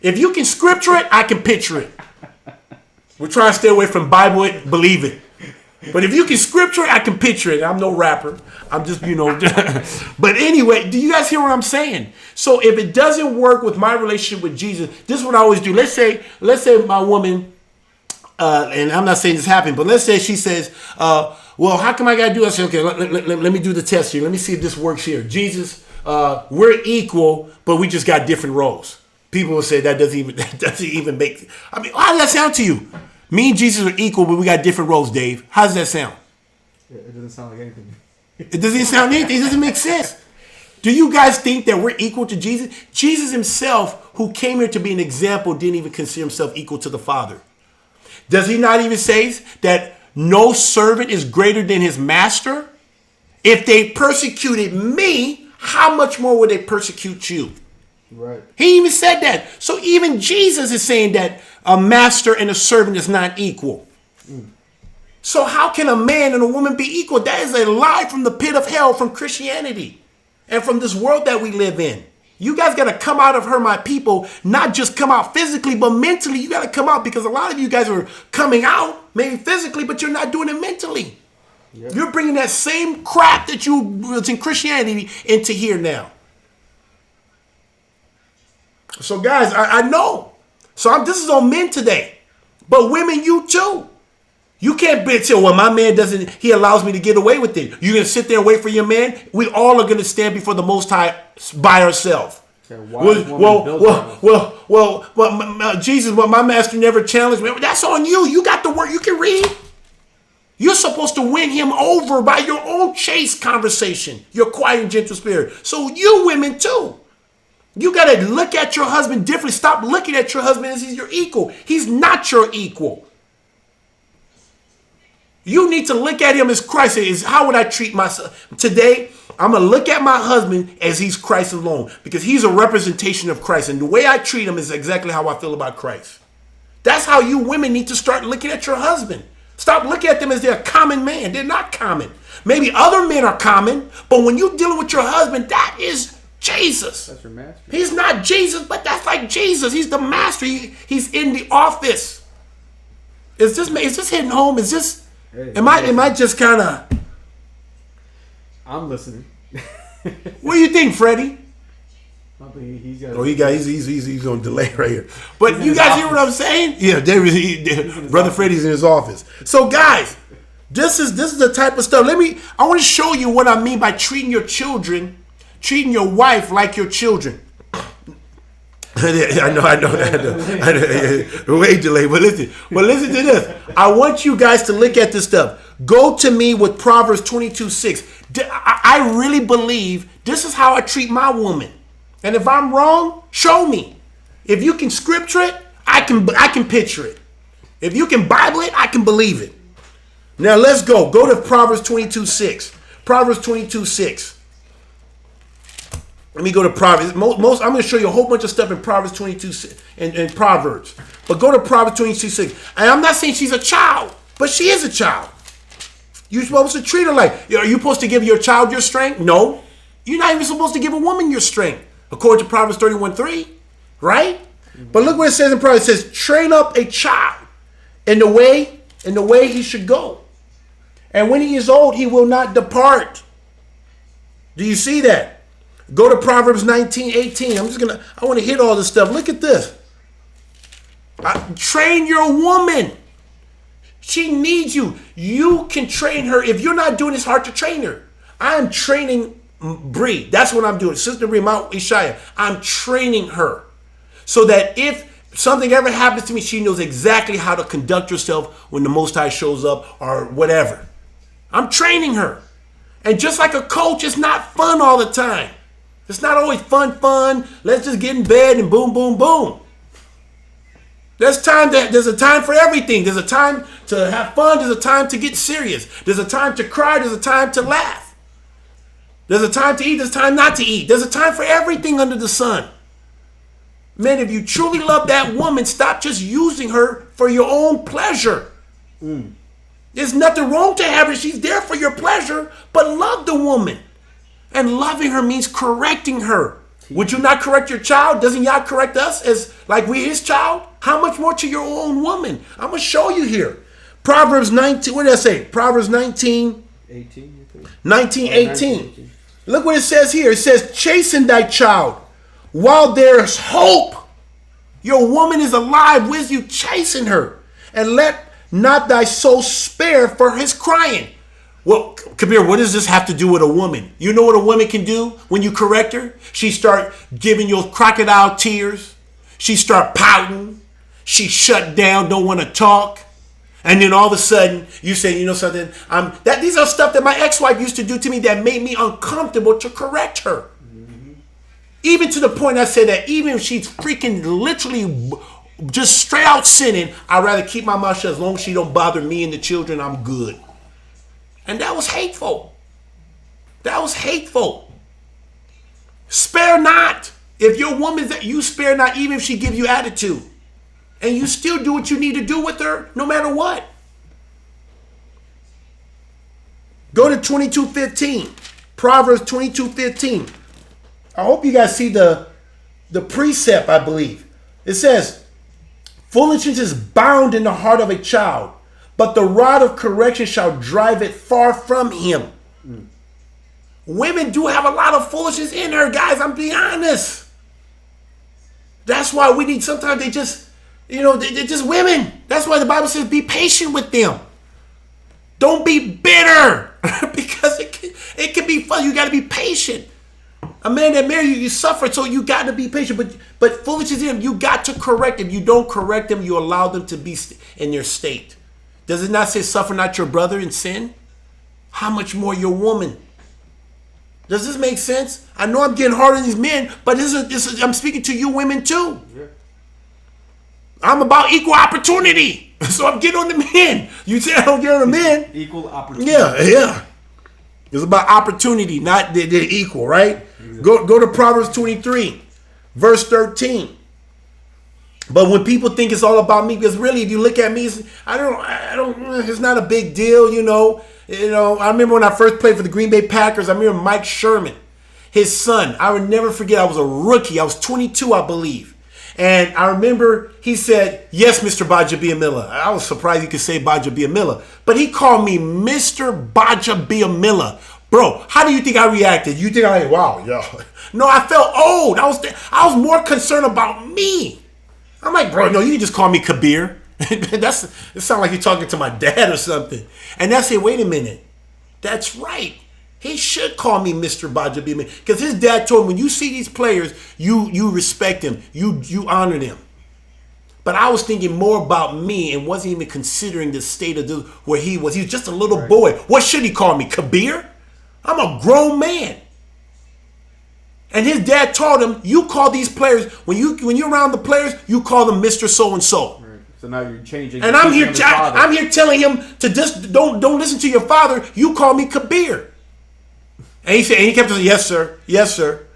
If you can scripture it, I can picture it. We're trying to stay away from Bible it, believe it. But if you can scripture it, I can picture it. I'm no rapper. I'm just, But anyway, do you guys hear what I'm saying? So if it doesn't work with my relationship with Jesus, this is what I always do. Let's say my woman, and I'm not saying this happened, but let's say she says, well, how come I got to do this? I say, okay, let me do the test here. Let me see if this works here. Jesus, we're equal, but we just got different roles. People will say that doesn't even make. I mean, how does that sound to you? Me and Jesus are equal, but we got different roles, Dave. How does that sound? It doesn't sound like anything. It doesn't sound anything. It doesn't make sense. Do you guys think that we're equal to Jesus? Jesus himself, who came here to be an example, didn't even consider himself equal to the Father. Does he not even say that no servant is greater than his master? If they persecuted me, how much more would they persecute you? Right. He even said that. So even Jesus is saying that a master and a servant is not equal. So how can a man and a woman be equal? That is a lie from the pit of hell, from Christianity and from this world that we live in. You guys got to come out of her, my people, not just come out physically, but mentally. You got to come out, because a lot of you guys are coming out, maybe physically, but you're not doing it mentally. Yep. You're bringing that same crap that was in Christianity into here now. So guys, I know. So this is on men today. But women, you too. You can't bitch, well, my man doesn't, he allows me to get away with it. You're going to sit there and wait for your man? We all are going to stand before the Most High by ourselves. Jesus, my master never challenged me. That's on you. You got the word. You can read. You're supposed to win him over by your own chaste conversation, your quiet and gentle spirit. So you women too. You got to look at your husband differently. Stop looking at your husband as he's your equal. He's not your equal. You need to look at him as Christ is. How would I treat myself? Today, I'm going to look at my husband as he's Christ alone, because he's a representation of Christ. And the way I treat him is exactly how I feel about Christ. That's how you women need to start looking at your husband. Stop looking at them as they're a common man. They're not common. Maybe other men are common, but when you're dealing with your husband, that is Jesus. That's your master. He's not Jesus, but that's like Jesus. He's the master. He's in the office. Is this hitting home? Is this... Hey, am I just kind of... I'm listening. What do you think, Freddie? He's on delay right here. But you guys hear what I'm saying? Yeah, Brother Freddie's in his office. So guys, this is the type of stuff. I want to show you what I mean by treating your children, treating your wife like your children. I know. Way delayed, but listen to this. I want you guys to look at this stuff. Go to me with Proverbs 22:6. I really believe this is how I treat my woman. And if I'm wrong, show me. If you can scripture it, I can picture it. If you can Bible it, I can believe it. Now let's go. Go to Proverbs 22:6. Proverbs 22:6. Let me go to Proverbs. I'm going to show you a whole bunch of stuff in Proverbs 22 and Proverbs. But go to Proverbs 22:6. And I'm not saying she's a child, but she is a child. You're supposed to treat her like, are you supposed to give your child your strength? No. You're not even supposed to give a woman your strength, according to Proverbs 31:3, right? But look what it says in Proverbs. It says, train up a child in the way he should go. And when he is old, he will not depart. Do you see that? Go to Proverbs 19:18. I want to hit all this stuff. Look at this. Train your woman. She needs you. You can train her. If you're not doing it, it's hard to train her. I am training Bree. That's what I'm doing. Sister Bree, Mount Ishaya. I'm training her so that if something ever happens to me, she knows exactly how to conduct herself when the Most High shows up or whatever. I'm training her. And just like a coach, it's not fun all the time. It's not always fun. Let's just get in bed and boom, boom, boom. There's a time for everything. There's a time to have fun. There's a time to get serious. There's a time to cry. There's a time to laugh. There's a time to eat. There's a time not to eat. There's a time for everything under the sun. Man, if you truly love that woman, stop just using her for your own pleasure. There's nothing wrong to have her. She's there for your pleasure, but love the woman. And loving her means correcting her. Would you not correct your child? Doesn't Yah correct us as like we his child? How much more to your own woman? I'm going to show you here. Proverbs 19, what did I say? Proverbs 19, 18. Look what it says here. It says, chasten thy child while there's hope. Your woman is alive with you. Chasten her. And let not thy soul spare for his crying. Well, Kabir, what does this have to do with a woman? You know what a woman can do when you correct her? She start giving you crocodile tears. She start pouting. She shut down, don't want to talk. And then all of a sudden, you say, you know something? These are stuff that my ex-wife used to do to me that made me uncomfortable to correct her. Mm-hmm. Even to the point I said that even if she's freaking literally just straight out sinning, I'd rather keep my mouth shut as long as she don't bother me and the children, I'm good. And that was hateful. That was hateful. Spare not. If your woman's that you spare not, even if she gives you attitude. And you still do what you need to do with her, no matter what. Go to 22:15. Proverbs 22:15. I hope you guys see the precept, I believe. It says, foolishness is bound in the heart of a child, but the rod of correction shall drive it far from him. Women do have a lot of foolishness in her, guys. I'm being honest. That's why we need, sometimes they just, they're just women. That's why the Bible says be patient with them. Don't be bitter because it can be fun. You got to be patient. A man that married you suffer, so you got to be patient. But foolishness in them, you got to correct them. You don't correct them, you allow them to be in their state. Does it not say suffer not your brother in sin? How much more your woman? Does this make sense? I know I'm getting hard on these men, but I'm speaking to you women too. Yeah. I'm about equal opportunity. So I'm getting on the men. You say I don't get on the men. Equal opportunity. Yeah. It's about opportunity, not they're equal, right? Exactly. Go to Proverbs 23, verse 13. But when people think it's all about me, because really, if you look at me, it's not a big deal, I remember when I first played for the Green Bay Packers, I remember Mike Sherman, his son. I would never forget, I was a rookie. I was 22, I believe. And I remember he said, yes, Mr. Gbaja-Biamila. I was surprised he could say Gbaja-Biamila. But he called me Mr. Gbaja-Biamila. Bro, how do you think I reacted? You think wow, yeah. No, I felt old. I was more concerned about me. I'm like, bro, no, you can just call me Kabir. It sounds like you're talking to my dad or something. And I said, wait a minute. That's right. He should call me Mr. Gbaja-Biamila. Because his dad told him, when you see these players, you respect them. You honor them. But I was thinking more about me and wasn't even considering the state of where he was. He was just a little boy. What should he call me? Kabir? I'm a grown man. And his dad taught him, you call these players, when you're around the players, you call them Mr. So-and-so. Right. So now you're changing. And I'm here telling him to just don't listen to your father. You call me Kabir. And he kept saying, yes, sir. Yes, sir.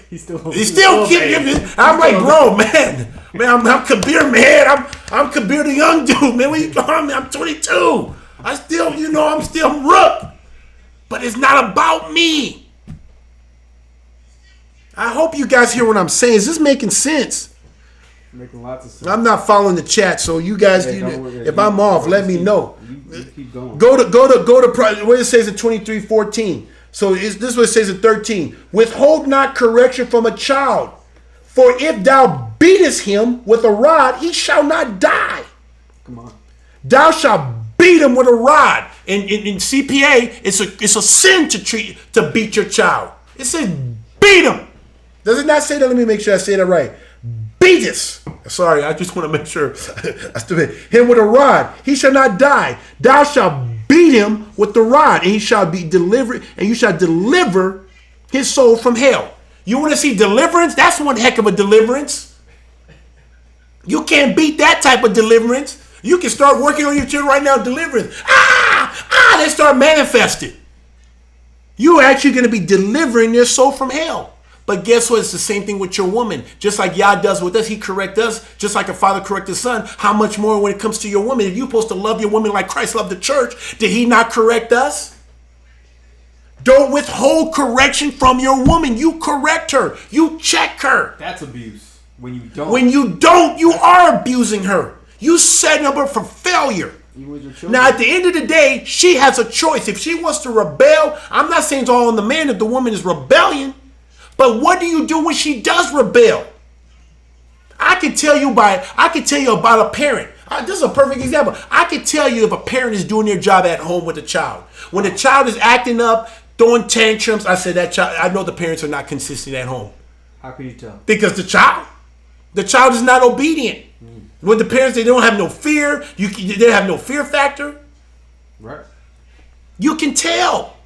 He still giving it. I'm like, bro, man, I'm Kabir, man. I'm Kabir the young dude, man. What you calling me? I'm 22. I'm still rook. But it's not about me. I hope you guys hear what I'm saying. Is this making sense? Making lots of sense. I'm not following the chat, so you guys, if I'm off, let me know. You keep going. Go to where it says in 23:14. So this is what it says in 13. Withhold not correction from a child, for if thou beatest him with a rod, he shall not die. Come on. Thou shalt beat him with a rod. In CPA, it's a sin to beat your child. It says beat him. Does it not say that? Let me make sure I say that right. Beatest. Sorry, I just want to make sure. Him with a rod, he shall not die. Thou shalt beat him with the rod, and he shall be delivered, and you shall deliver his soul from hell. You want to see deliverance? That's one heck of a deliverance. You can't beat that type of deliverance. You can start working on your children right now, deliverance. They start manifesting. You're actually going to be delivering their soul from hell. But guess what? It's the same thing with your woman. Just like Yah does with us, he corrects us. Just like a father corrects his son. How much more when it comes to your woman? If you're supposed to love your woman like Christ loved the church, did he not correct us? Don't withhold correction from your woman. You correct her. You check her. That's abuse. When you don't. When you don't, you are abusing her. You setting up her for failure. Now, at the end of the day, she has a choice. If she wants to rebel, I'm not saying it's all on the man if the woman is rebellion. But what do you do when she does rebel? I can tell you about a parent. This is a perfect example. I can tell you if a parent is doing their job at home with a child. When the child is acting up, throwing tantrums, I said that child. I know the parents are not consistent at home. How can you tell? Because the child. The child is not obedient. With the parents, they don't have no fear. They have no fear factor. Right. You can tell.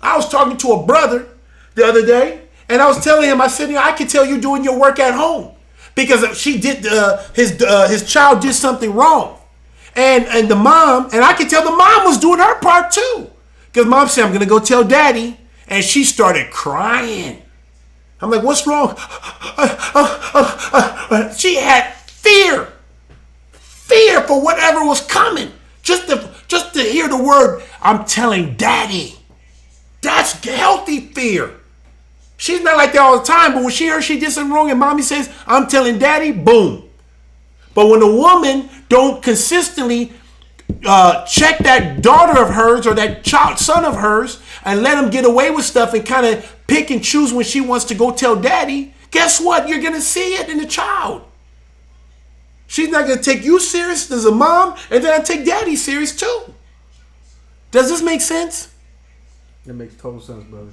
I was talking to a brother the other day, and I was telling him, I said, I can tell you doing your work at home because she did his child did something wrong, and the mom, and I could tell the mom was doing her part too, because mom said, I'm gonna go tell daddy, and she started crying. I'm like, what's wrong? She had fear for whatever was coming. Just to hear the word, I'm telling daddy. That's healthy fear. She's not like that all the time, but when she hears she did something wrong and mommy says, I'm telling daddy, boom. But when a woman don't consistently check that daughter of hers or that son of hers and let him get away with stuff and kind of pick and choose when she wants to go tell daddy, guess what? You're going to see it in the child. She's not going to take you serious as a mom, and then I take daddy serious too. Does this make sense? That makes total sense, brother.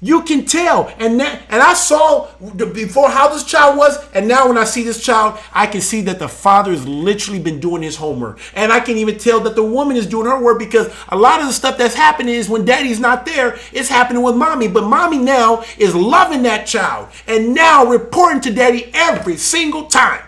You can tell, and I saw before how this child was, and now when I see this child, I can see that the father has literally been doing his homework, and I can even tell that the woman is doing her work, because a lot of the stuff that's happening is when daddy's not there, it's happening with mommy, but mommy now is loving that child, and now reporting to daddy every single time.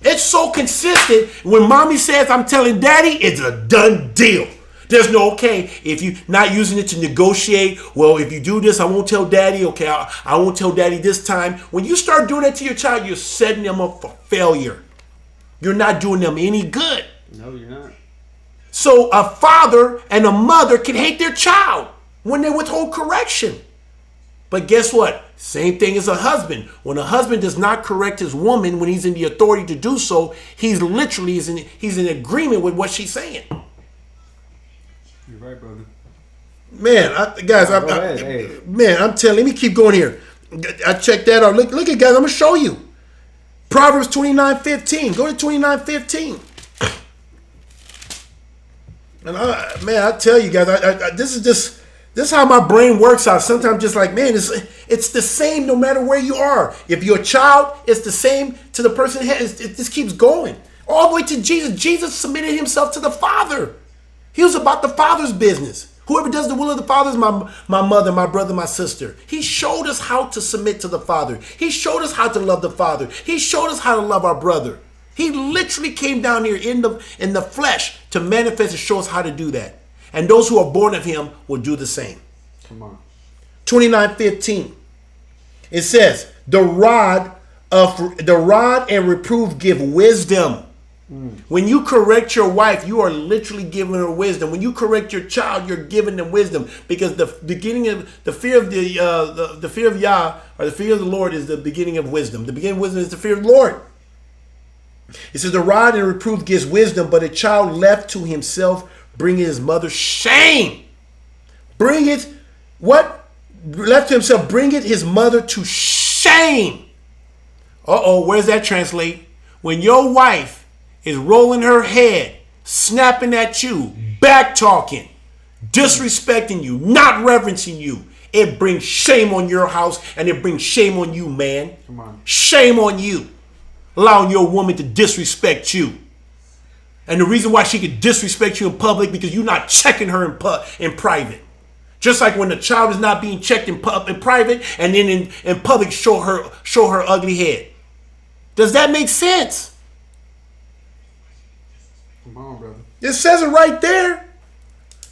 It's so consistent. When mommy says, I'm telling daddy, it's a done deal. There's no, okay, if you're not using it to negotiate, well, if you do this, I won't tell daddy, okay, I won't tell daddy this time. When you start doing that to your child, you're setting them up for failure. You're not doing them any good. No, you're not. So a father and a mother can hate their child when they withhold correction. But guess what? Same thing as a husband. When a husband does not correct his woman when he's in the authority to do so, he's in agreement with what she's saying. You're right, brother. Man, I'm telling. Let me keep going here. I checked that out. Look at guys. I'm gonna show you. Proverbs 29:15. Go to 29:15. And I tell you guys, this is how my brain works out. Sometimes just like, man, it's the same no matter where you are. If you're a child, it's the same to the person. It just keeps going all the way to Jesus. Jesus submitted himself to the Father. He was about the Father's business. Whoever does the will of the Father is my mother, my brother, my sister. He showed us how to submit to the Father. He showed us how to love the Father. He showed us how to love our brother. He literally came down here in the flesh to manifest and show us how to do that. And those who are born of him will do the same. Come on. 29:15. It says, the rod and reproof give wisdom. When you correct your wife, you are literally giving her wisdom. When you correct your child, you're giving them wisdom, because the beginning of the fear of the fear of Yah, or the fear of the Lord, is the beginning of wisdom. The beginning of wisdom is the fear of the Lord. It says the rod and reproof gives wisdom, but a child left to himself bringeth his mother shame. Left to himself bringeth his mother to shame. Where's that translate? When your wife is rolling her head, snapping at you, back talking, disrespecting you, not reverencing you, it brings shame on your house, and it brings shame on you, man. Come on. Shame on you, allowing your woman to disrespect you. And the reason why she could disrespect you in public, because you're not checking her in private. Just like when the child is not being checked in private, and then in public show her ugly head. Does that make sense? Come on, brother. It says it right there.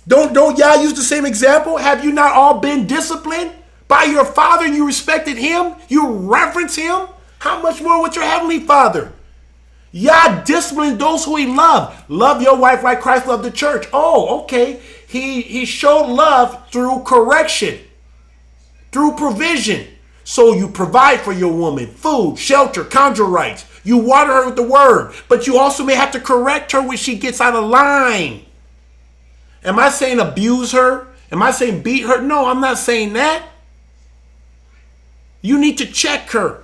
Don't y'all use the same example? Have you not all been disciplined by your Father? You respected him. You reverence him. How much more with your heavenly Father? Yah disciplines those who he loved. Love your wife like Christ loved the church. Oh, okay. He showed love through correction, through provision. So you provide for your woman food, shelter, conjugal rights. You water her with the word, but you also may have to correct her when she gets out of line. Am I saying abuse her? Am I saying beat her? No, I'm not saying that. You need to check her.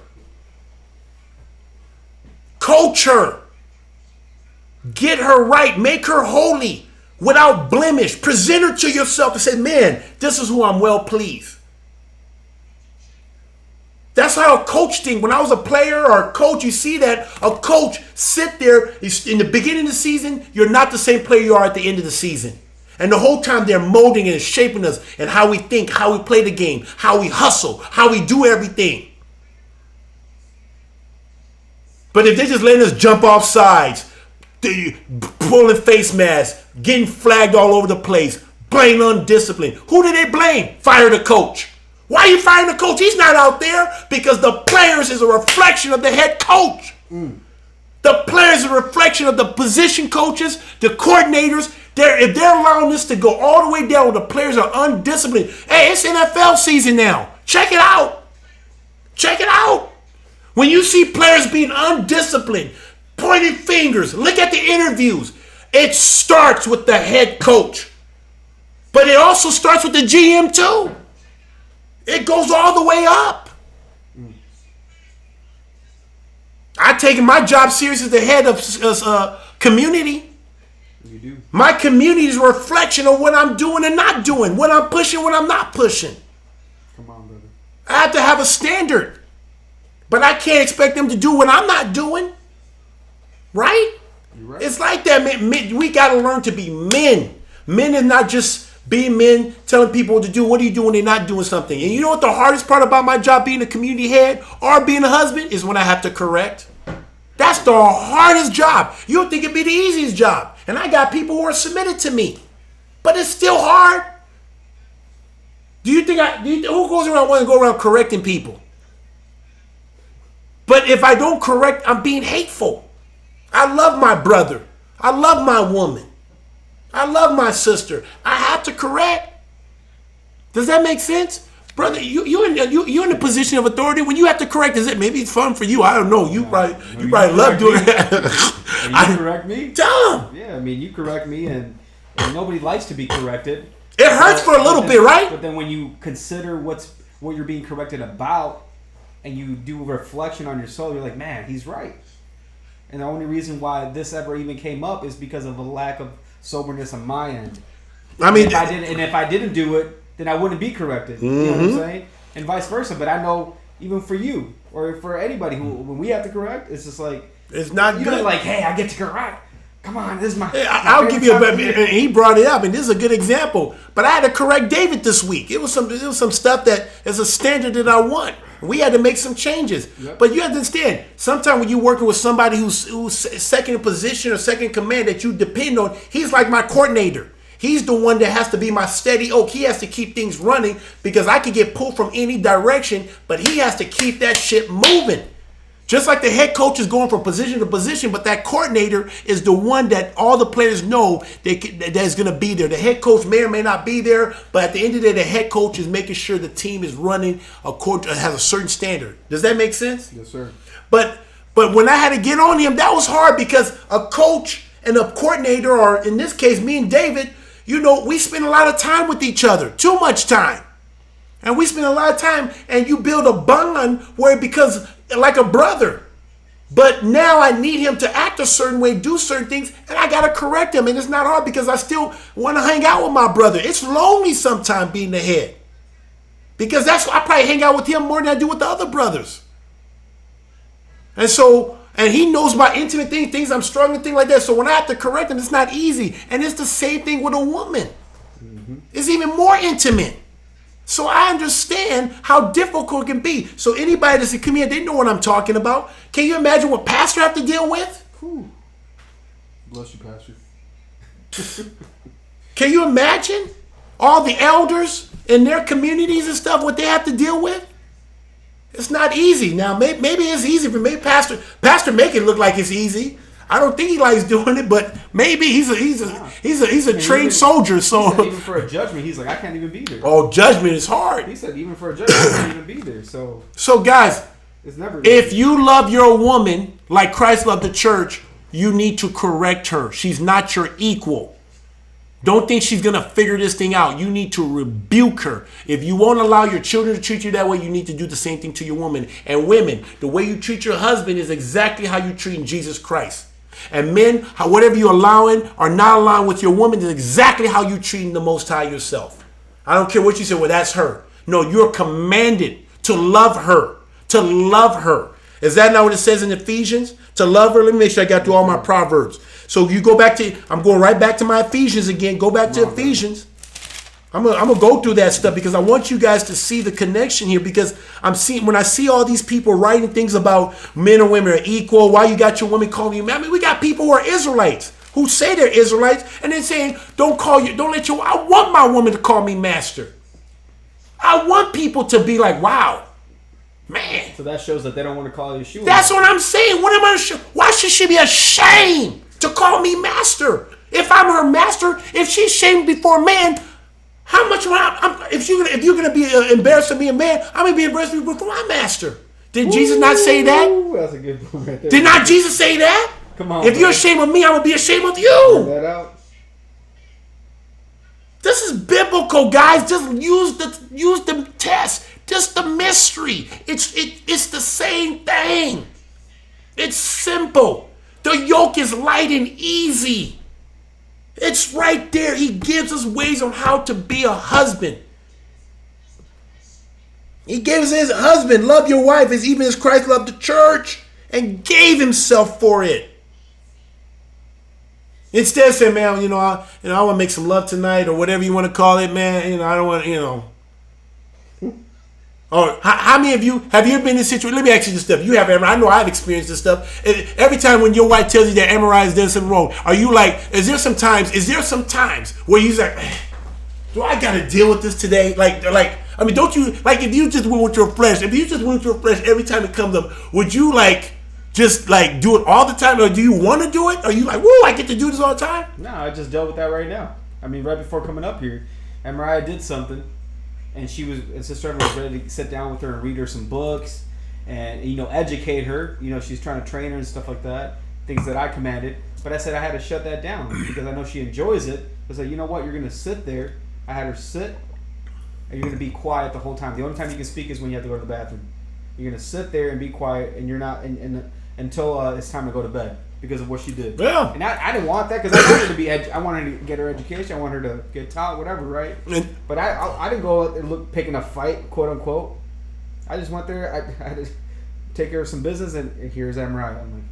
Coach her. Get her right. Make her holy without blemish. Present her to yourself and say, man, this is who I'm well pleased. That's how a coach thinks. When I was a player or a coach, you see that a coach sit there in the beginning of the season, you're not the same player you are at the end of the season. And the whole time they're molding and shaping us and how we think, how we play the game, how we hustle, how we do everything. But if they're just letting us jump off sides, pulling face masks, getting flagged all over the place, blame undisciplined. Who do they blame? Fire the coach. Why are you firing the coach? He's not out there because the players is a reflection of the head coach. The players is a reflection of the position coaches, the coordinators. If they're allowing this to go all the way down where the players are undisciplined, hey, it's NFL season now. Check it out. Check it out. When you see players being undisciplined, pointing fingers, look at the interviews. It starts with the head coach. But it also starts with the GM too. It goes all the way up. I take my job serious as the head of community. You do. My community is a reflection of what I'm doing and not doing, what I'm pushing, what I'm not pushing. Come on, brother. I have to have a standard. But I can't expect them to do what I'm not doing. Right? You're right. It's like that, man. We got to learn to be men. Men is not just being men, telling people what to do. What are you doing? They're not doing something. And you know what the hardest part about my job being a community head or being a husband is when I have to correct. That's the hardest job. You don't think it'd be the easiest job. And I got people who are submitted to me. But it's still hard. Who goes around wanting to go around correcting people? But if I don't correct, I'm being hateful. I love my brother. I love my woman. I love my sister. I have to correct. Does that make sense? Brother, you're in a position of authority. When you have to correct, maybe it's fun for you. I don't know. You probably love doing that. You correct me? Tell him. Yeah, I mean, you correct me, and nobody likes to be corrected. It hurts for a little bit, right? But then when you consider what you're being corrected about, and you do a reflection on your soul, you're like, man, he's right. And the only reason why this ever even came up is because of a lack of soberness on my end. I mean, if I didn't do it, then I wouldn't be corrected. Mm-hmm. You know what I'm saying? And vice versa. But I know even for you or for anybody who, when we have to correct, it's just like it's not you good. know, like, hey, I get to correct. Come on, this is my. I'll give you and he brought it up, and this is a good example. But I had to correct David this week. It was some stuff that is a standard that I want. We had to make some changes. Yep. But you have to understand, sometimes when you're working with somebody who's second in position or second in command that you depend on, he's like my coordinator. He's the one that has to be my steady oak. He has to keep things running because I could get pulled from any direction, but he has to keep that shit moving. Just like the head coach is going from position to position, but that coordinator is the one that all the players know that's going to be there. The head coach may or may not be there, but at the end of the day, the head coach is making sure the team is running has a certain standard. Does that make sense? Yes, sir. But when I had to get on him, that was hard because a coach and a coordinator, or in this case, me and David, you know, we spend a lot of time with each other, too much time. And we spend a lot of time, and you build a bond where it becomes like a brother. But now I need him to act a certain way, do certain things, and I got to correct him. And it's not hard because I still want to hang out with my brother. It's lonely sometimes being the head. Because I probably hang out with him more than I do with the other brothers. And he knows my intimate things I'm struggling, things like that. So when I have to correct him, it's not easy. And it's the same thing with a woman. Mm-hmm. It's even more intimate. So I understand how difficult it can be. So anybody that's a comedian, they know what I'm talking about. Can you imagine what pastor have to deal with? Whew. Bless you, pastor. Can you imagine all the elders in their communities and stuff, what they have to deal with? It's not easy. Now, maybe it's easy for me. Pastor make it look like it's easy. I don't think he likes doing it, but maybe he's a trained soldier. So he said even for a judgment, he's like, I can't even be there. Oh, judgment is hard. He said even for a judgment, I can't even be there. So guys, it's never if easy. you love your woman like Christ loved the church, you need to correct her. She's not your equal. Don't think she's going to figure this thing out. You need to rebuke her. If you won't allow your children to treat you that way, you need to do the same thing to your woman. And women, the way you treat your husband is exactly how you treat Jesus Christ. And men, whatever you're allowing or not allowing with your woman is exactly how you treat the Most High yourself. I don't care what you say, well, that's her. No, you're commanded to love her, to love her. Is that not what it says in Ephesians? To love her? Let me make sure I got through all my Proverbs. So you go back to, I'm going right back to my Ephesians again. Go back to Ephesians. I'm gonna go through that stuff because I want you guys to see the connection here, because when I see all these people writing things about men and women are equal, why you got your women calling you man? I mean, we got people who are Israelites who say they're Israelites and then saying, I want my woman to call me master. I want people to be like, wow, man. So that shows that they don't want to call you Yeshua. That's what I'm saying. Why should she be ashamed to call me master? If I'm her master, if she's shamed before man, how much if you're gonna be embarrassed to be a man, I'm gonna be embarrassed before my master. Did Jesus not say that? That's a good one right there. Did not Jesus say that? Come on. If you're ashamed of me, I'm gonna be ashamed of you. That out. This is biblical, guys. Just use the test. Just the mystery. It's the same thing. It's simple. The yoke is light and easy. It's right there. He gives us ways on how to be a husband. He gave us his husband. Love your wife as even as Christ loved the church and gave himself for it. Instead of saying, man, I want to make some love tonight or whatever you want to call it, man. I don't want, Or how many of you have you ever been in a situation? Let me ask you this stuff. You have ever? I know I've experienced this stuff. Every time when your wife tells you that MRI is doing something wrong, are you like? Is there some times where you're like, do I got to deal with this today? I mean, don't you like if you just went with your flesh? If you just went with your flesh every time it comes up, would you just do it all the time, or do you want to do it? Are you like, whoa, I get to do this all the time? No, I just dealt with that right now. I mean, right before coming up here, Mariah did something. And Sister Evan was ready to sit down with her and read her some books and, educate her. She's trying to train her and stuff like that. Things that I commanded. But I said I had to shut that down because I know she enjoys it. I said, you know what? You're going to sit there. I had her sit and you're going to be quiet the whole time. The only time you can speak is when you have to go to the bathroom. You're going to sit there and be quiet and you're not until it's time to go to bed because of what she did. Yeah. And I didn't want that because I wanted her to be I wanted to get her education. I wanted her to get taught, whatever, right? But I didn't go and picking a fight, quote unquote. I just went there. I had to take care of some business, and here's Amariah. I'm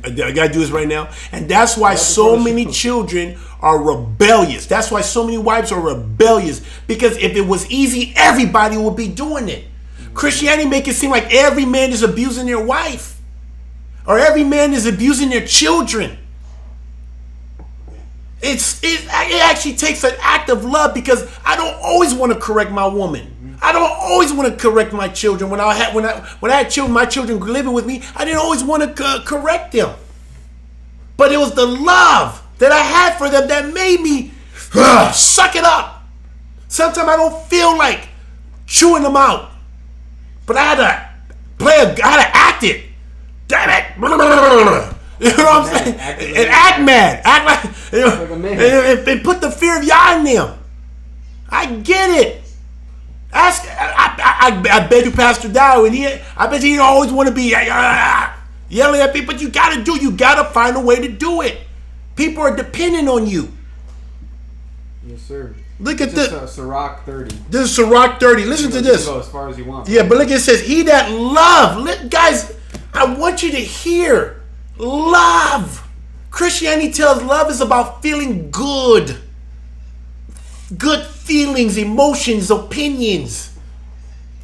like, I gotta do this right now, and that's why so many children are rebellious. That's why so many wives are rebellious, because if it was easy, everybody would be doing it. Christianity make it seem like every man is abusing their wife. Or every man is abusing their children. It actually takes an act of love, because I don't always want to correct my woman. I don't always want to correct my children. When I had children, my children living with me, I didn't always want to correct them. But it was the love that I had for them that made me suck it up. Sometimes I don't feel like chewing them out, but I had to act it. Damn it! You know what I'm saying? And act mad. Act like a man. And put the fear of Yah in them. I get it. Ask. I bet you Pastor Dow, and I bet he always want to be yelling at people. But you gotta find a way to do it. People are depending on you. Yes, sir. Look at this. Sirach 30. This is Sirach 30. Listen to this. Go as far as you want. Yeah, but look, it says, he that love. Guys, I want you to hear love. Christianity tells love is about feeling good. Good feelings, emotions, opinions.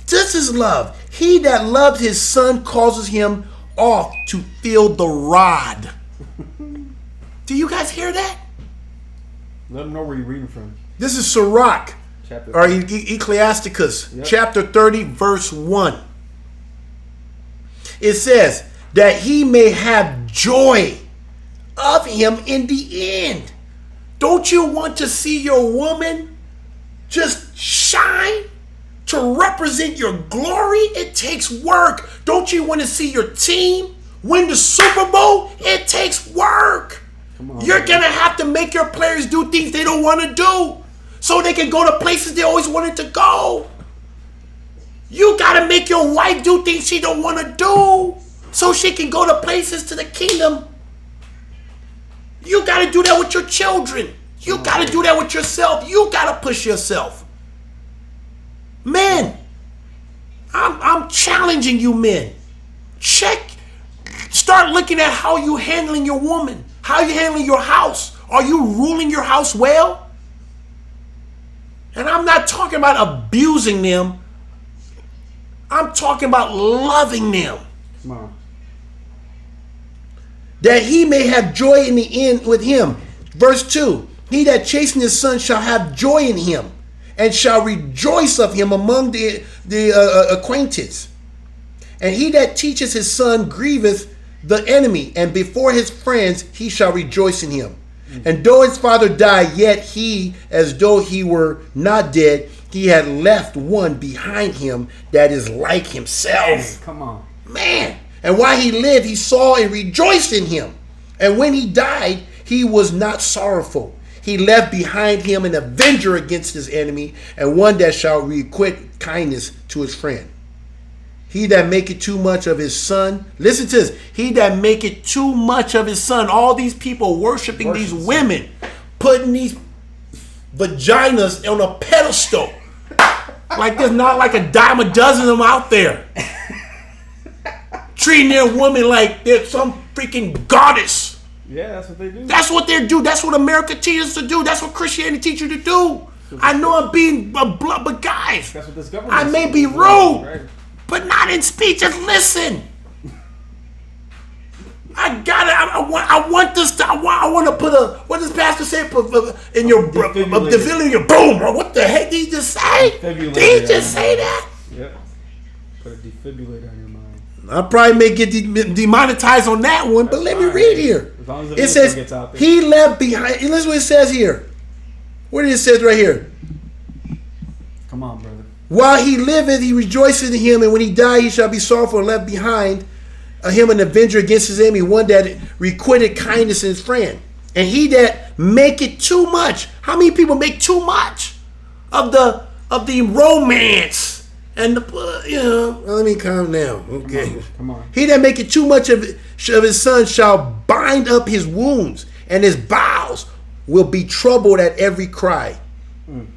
This is love. He that loves his son causes him oft to feel the rod. Do you guys hear that? Let them know where you're reading from. This is Sirach, or Ecclesiasticus, yep. Chapter 30, verse 1. It says that he may have joy of him in the end. Don't you want to see your woman just shine to represent your glory? It takes work. Don't you want to see your team win the Super Bowl? It takes work. You're going to have to make your players do things they don't want to do so they can go to places they always wanted to go. You got to make your wife do things she don't want to do so she can go to places to the kingdom. You got to do that with your children. You got to do that with yourself. You got to push yourself. Men, I'm I'm challenging you men. Start looking at how you handling your woman. How you handling your house. Are you ruling your house well? And I'm not talking about abusing them. I'm talking about loving them. Come on. That he may have joy in the end with him. Verse 2. He that chasteneth his son shall have joy in him, and shall rejoice of him among the acquaintance. And he that teaches his son grieveth the enemy, and before his friends he shall rejoice in him. And though his father die, yet he, as though he were not dead, he had left one behind him that is like himself. Come on. Man. And while he lived, he saw and rejoiced in him. And when he died, he was not sorrowful. He left behind him an avenger against his enemy, and one that shall requite kindness to his friend. He that maketh too much of his son, listen to this, he that maketh too much of his son, all these people worshiping these women, putting these vaginas on a pedestal, like there's not like a dime a dozen of them out there, treating their woman like they're some freaking goddess. Yeah, that's what they do. That's what they do. That's what America teaches us to do. That's what Christianity teaches you to do. I know I'm being a blunt, but guys, that's what this government I may be rude, right? but not in speech. Just listen. I want this. I want to put a. What does Pastor say? In your defibrillator. Boom. Or what the heck did he just say? Did he just say that? Yep. Put a defibrillator on your mind. I probably may get demonetized on that one, but let me read here. As long as it says gets out there. he left behind. Listen what it says here. What did it says right here? Come on, brother. While he liveth, he rejoiceth in him, and when he die, he shall be sorrowful and left behind him an avenger against his enemy, one that requited kindness in his friend. And he that maketh too much. How many people make too much of the romance? And let me calm down. Okay. Come on. He that maketh too much of his son shall bind up his wounds, and his bowels will be troubled at every cry.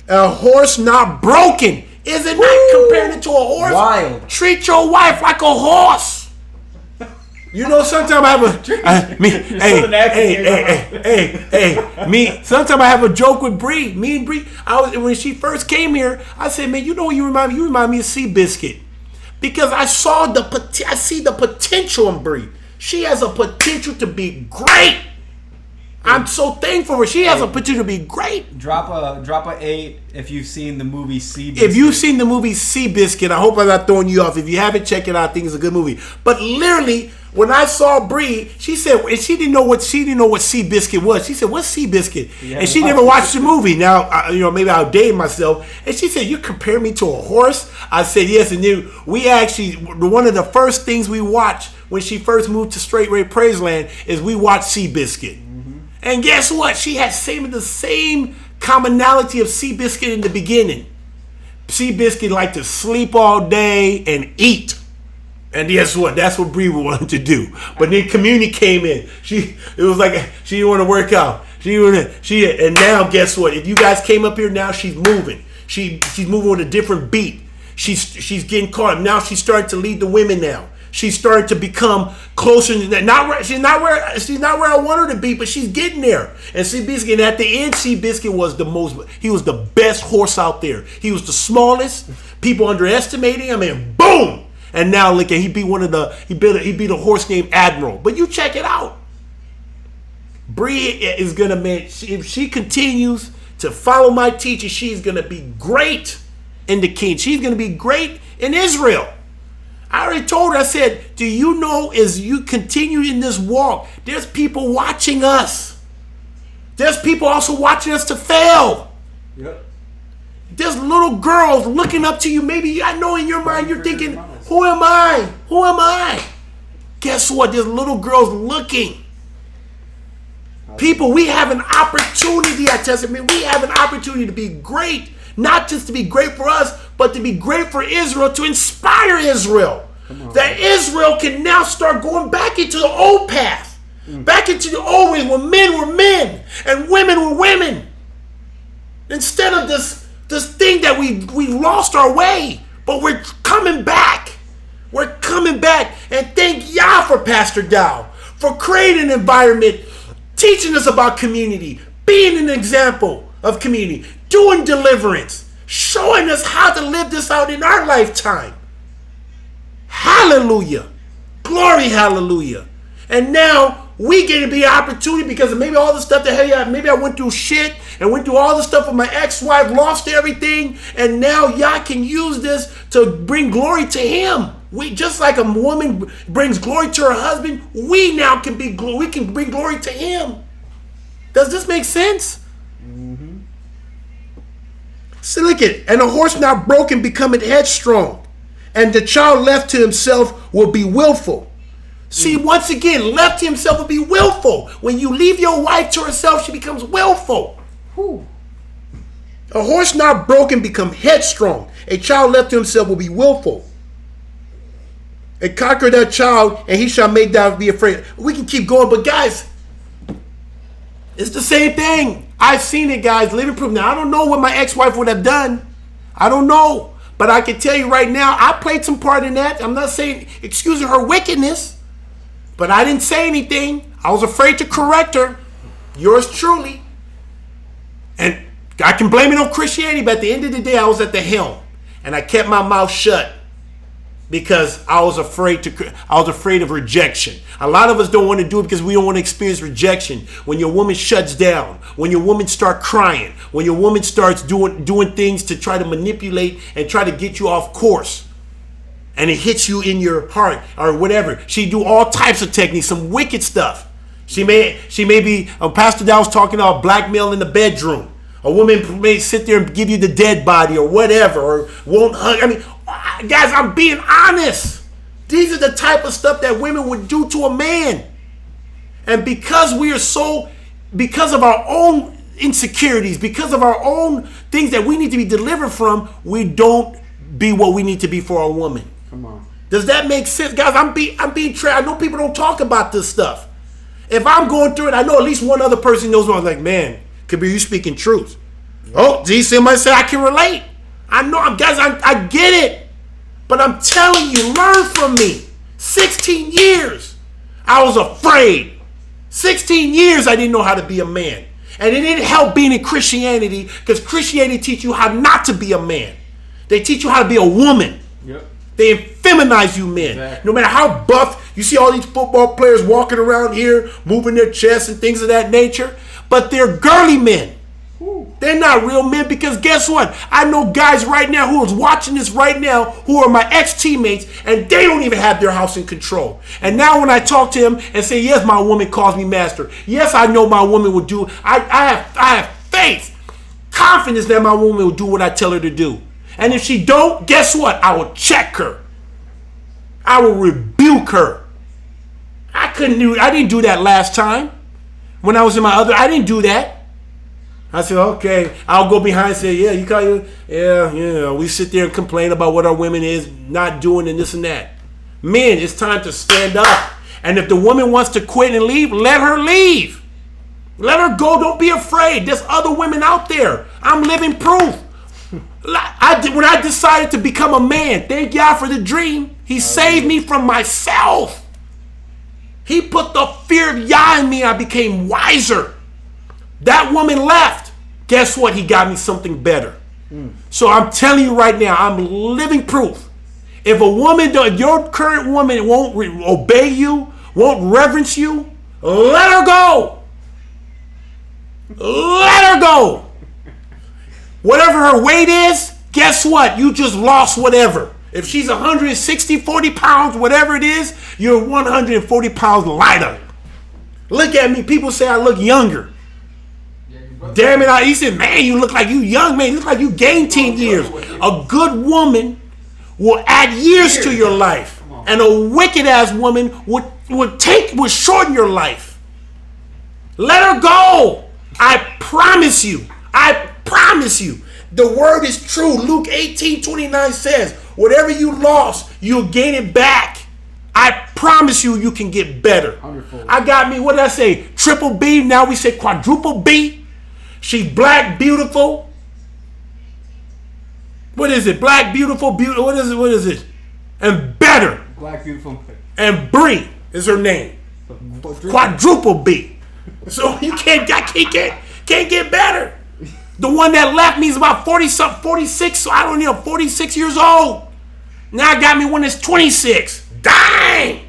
A horse not broken. Is it not compared to a horse? Wild. Treat your wife like a horse. You know, sometimes I have sometimes I have a joke with Bree. Me and Bree, when she first came here, I said, man, you know what you remind me? You remind me of Seabiscuit. Because I see the potential in Bree. She has a potential to be great. I'm so thankful for her. She has a potential to be great. Drop a 8 if you've seen the movie Seabiscuit. If you've seen the movie Seabiscuit, I hope I'm not throwing you off. If you haven't, check it out. I think it's a good movie. But literally, when I saw Bree, she said, and she didn't know what Seabiscuit was. She said, "What's Seabiscuit?" Yeah, and she never watched the movie. Now, maybe I'll date myself. And she said, "You compare me to a horse?" I said, "Yes." And then we actually, one of the first things we watched when she first moved to Straight Ray Praiseland is we watched Seabiscuit. And guess what? She had the same commonality of Seabiscuit in the beginning. Seabiscuit liked to sleep all day and eat. And guess what? That's what Bree wanted to do. But then community came in. It was like she didn't want to work out. And now guess what? If you guys came up here, now she's moving. She's moving with a different beat. She's getting caught up. Now she's starting to lead the women now. She's starting to become closer to that. She's not where I want her to be, but she's getting there. And Seabiscuit, and at the end, Seabiscuit was he was the best horse out there. He was the smallest. People underestimated him, and boom! And now look at he beat a horse named Admiral. But you check it out. Bree is gonna if she continues to follow my teaching, she's gonna be great in the king. She's gonna be great in Israel. I already told her, I said, do you know as you continue in this walk, there's people watching us. There's people also watching us to fail. Yep. There's little girls looking up to you. Maybe I know in your mind you're thinking, who am I? Who am I? Guess what? There's little girls looking. People, we have an opportunity at Testament. We have an opportunity to be great. Not just to be great for us, but to be great for Israel, to inspire Israel. That Israel can now start going back into the old path. Back into the old ways where men were men and women were women. Instead of this thing that we lost our way, but we're coming back. We're coming back. And thank Yah for Pastor Dow for creating an environment, teaching us about community, being an example of community, doing deliverance, showing us how to live this out in our lifetime. Hallelujah. Glory, hallelujah. And now we get to be an opportunity because of maybe all the stuff that, hey, maybe I went through shit and went through all the stuff with my ex-wife, lost everything, and now Yah can use this to bring glory to him. We, just like a woman brings glory to her husband, we now can be we can bring glory to him. Does this make sense? Mm-hmm. So look at it. And a horse not broken becometh headstrong, and the child left to himself will be willful. See, once again, left to himself will be willful. When you leave your wife to herself, she becomes willful. Whew. A horse not broken become headstrong. A child left to himself will be willful. And conquer that child, and he shall make thou be afraid. We can keep going, but guys, it's the same thing. I've seen it, guys. Living proof. Now, I don't know what my ex-wife would have done. I don't know. But I can tell you right now, I played some part in that. I'm not saying excusing her wickedness. But I didn't say anything. I was afraid to correct her. Yours truly. And I can blame it on Christianity, but at the end of the day, I was at the helm. And I kept my mouth shut because I was afraid of rejection. A lot of us don't want to do it because we don't want to experience rejection. When your woman shuts down, when your woman starts crying, when your woman starts doing things to try to manipulate and try to get you off course. And it hits you in your heart or whatever. She do all types of techniques, some wicked stuff. She may be, Pastor Dow was talking about blackmail in the bedroom. A woman may sit there and give you the dead body or whatever, or won't hug. I mean, guys, I'm being honest. These are the type of stuff that women would do to a man. And because because of our own insecurities, because of our own things that we need to be delivered from, we don't be what we need to be for a woman. Come on. Does that make sense? Guys, I'm being I know people don't talk about this stuff. If I'm going through it, I know at least one other person knows what I'm like, man, Kabir, you speaking truth. Oh, somebody said I can relate. I know, guys, I get it. But I'm telling you, learn from me. 16 years, I was afraid. 16 years, I didn't know how to be a man. And it didn't help being in Christianity because Christianity teach you how not to be a man. They teach you how to be a woman. Yep. They feminize you men. Exactly. No matter how buff, you see all these football players walking around here, moving their chests and things of that nature, but they're girly men. Ooh. They're not real men because guess what? I know guys right now who is watching this right now who are my ex-teammates and they don't even have their house in control. And now when I talk to him and say, yes, my woman calls me master. Yes, I know my woman will do. I have faith, confidence that my woman will do what I tell her to do. And if she don't, guess what? I will check her. I will rebuke her. I didn't do that last time. When I was in I didn't do that. I said, okay, I'll go behind and say, yeah, we sit there and complain about what our women is not doing and this and that. Men, it's time to stand up. And if the woman wants to quit and leave, let her leave. Let her go. Don't be afraid. There's other women out there. I'm living proof. When I decided to become a man, thank God for the dream. He saved me from myself. He put the fear of Yah in me. I became wiser. That woman left. Guess what? He got me something better. So I'm telling you right now, I'm living proof. If your current woman won't obey you, won't reverence you, let her go. Let her go. Whatever her weight is, guess what? You just lost whatever. If she's 160, 40 pounds, whatever it is, you're 140 pounds lighter. Look at me. People say I look younger. Damn it. He said, man, you look like you young, man. You look like you gained 10 years. A good woman will add years to your life. And a wicked-ass woman would shorten your life. Let her go. I promise you. I promise you. The word is true. Luke 18:29 says, whatever you lost, you'll gain it back. I promise you can get better. Wonderful. I got me, what did I say? Triple B. Now we say quadruple B. She's black, beautiful. What is it? Black, beautiful, beautiful. What is it? and better. Black beautiful. And Bree is her name. Quadruple B. So I can't get better. The one that left me is about 46, so I don't know, 46 years old. Now I got me one that's 26. Dang!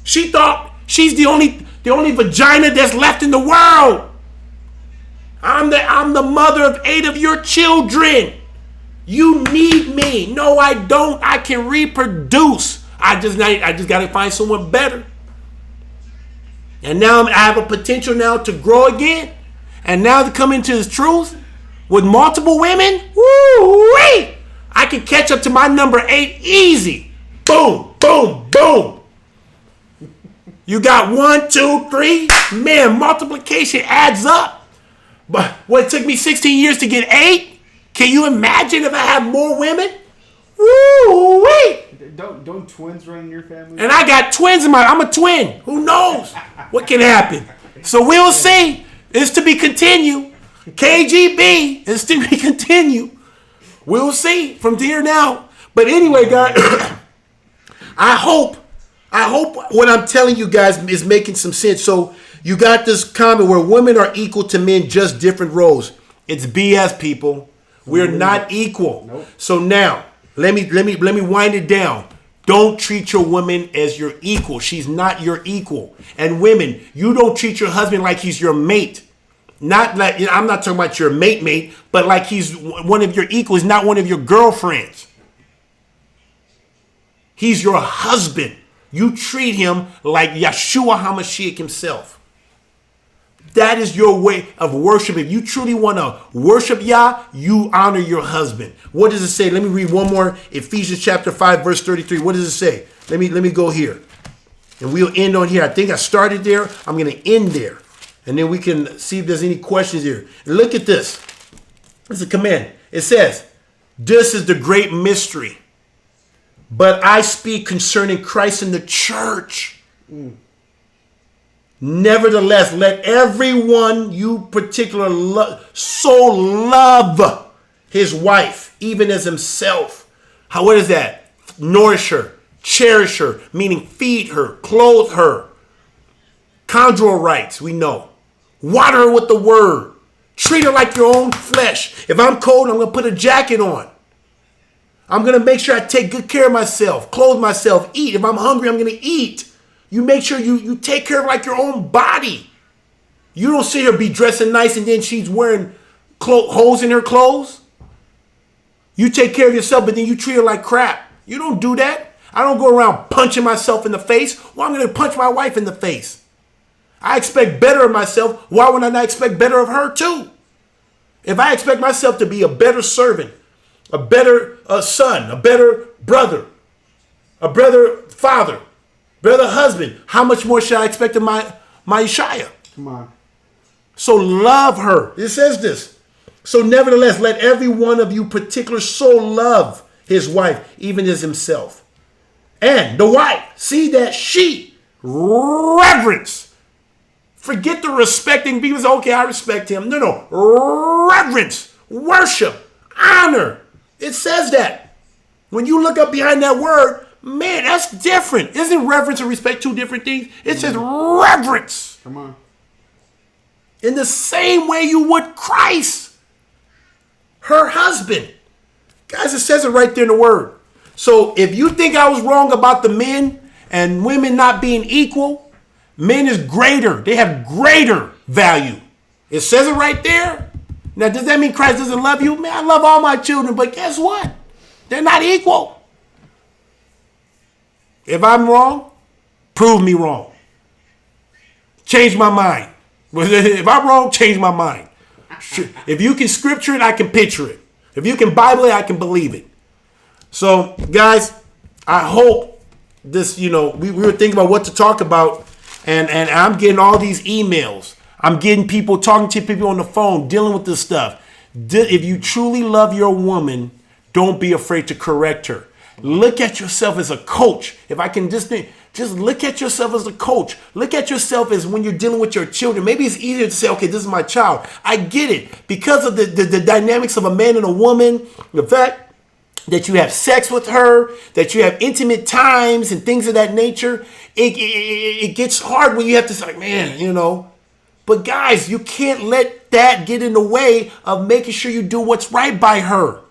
She thought she's the only vagina that's left in the world. I'm the mother of 8 of your children. You need me. No, I don't. I can reproduce. I just got to find someone better. And now I have a potential now to grow again. And now to come into this truth with multiple women. Woo-wee! I can catch up to my number 8 easy. Boom, boom, boom. You got 1, 2, 3. Man, multiplication adds up. But what, it took me 16 years to get 8? Can you imagine if I had more women? Woo-wee! Don't twins run in your family? And I got twins I'm a twin. Who knows what can happen? So we'll see. It's to be continued. KGB is to be continued. We'll see from here now. But anyway, guys, I hope what I'm telling you guys is making some sense. So you got this comment where women are equal to men, just different roles. It's BS, people. We're not equal. Nope. So now let me wind it down. Don't treat your woman as your equal. She's not your equal. And women, you don't treat your husband like he's your mate. Not like, I'm not talking about your mate, but like he's one of your equals, not one of your girlfriends. He's your husband. You treat him like Yeshua HaMashiach himself. That is your way of worship. If you truly want to worship Yah, you honor your husband. What does it say? Let me read one more. Ephesians chapter 5, verse 33. What does it say? Let me go here. And we'll end on here. I think I started there. I'm going to end there. And then we can see if there's any questions here. And look at this. It's a command. It says, this is the great mystery. But I speak concerning Christ and the church. Nevertheless, let everyone you particular love his wife, even as himself. What is that? Nourish her, cherish her, meaning feed her, clothe her. Conjugal rights, we know. Water her with the word. Treat her like your own flesh. If I'm cold, I'm going to put a jacket on. I'm going to make sure I take good care of myself, clothe myself, eat. If I'm hungry, I'm going to eat. You make sure you take care of like your own body. You don't see her be dressing nice and then she's wearing holes in her clothes. You take care of yourself, but then you treat her like crap. You don't do that. I don't go around punching myself in the face. Well, I'm going to punch my wife in the face. I expect better of myself. Why would I not expect better of her too? If I expect myself to be a better servant, a better son, a better brother, a better father, brother husband, how much more should I expect of my Yeshaya? Come on. So love her. It says this. So nevertheless, let every one of you particular so love his wife, even as himself. And the wife, see that she reverence. Forget the respecting people. Okay, I respect him. No. Reverence, worship, honor. It says that. When you look up behind that word, man, that's different. Isn't reverence and respect two different things? It says reverence. Come on. In the same way you would Christ, her husband. Guys, it says it right there in the word. So if you think I was wrong about the men and women not being equal, men is greater. They have greater value. It says it right there. Now, does that mean Christ doesn't love you? Man, I love all my children, but guess what? They're not equal. If I'm wrong, prove me wrong. Change my mind. If I'm wrong, change my mind. If you can scripture it, I can picture it. If you can Bible it, I can believe it. So, guys, I hope this, we were thinking about what to talk about, and I'm getting all these emails. I'm getting people, talking to people on the phone, dealing with this stuff. If you truly love your woman, don't be afraid to correct her. Look at yourself as a coach. If I can just look at yourself as a coach. Look at yourself as when you're dealing with your children. Maybe it's easier to say, okay, this is my child. I get it. Because of the dynamics of a man and a woman, the fact that you have sex with her, that you have intimate times and things of that nature, it gets hard when you have to say, man, you know. But guys, you can't let that get in the way of making sure you do what's right by her.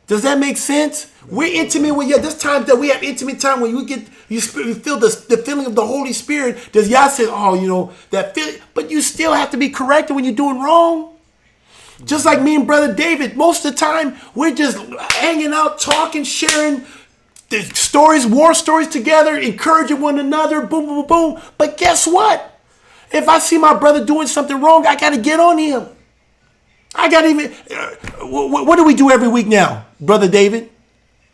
Does that make sense? We're intimate with you. This time that we have intimate time when you feel the feeling of the Holy Spirit. Does Yah say, oh, you know, that feeling, but you still have to be corrected when you're doing wrong. Just like me and Brother David, most of the time we're just hanging out, talking, sharing the stories, war stories together, encouraging one another, boom, boom, boom. But guess what? If I see my brother doing something wrong, I got to get on him. I got to even, what do we do every week now, Brother David?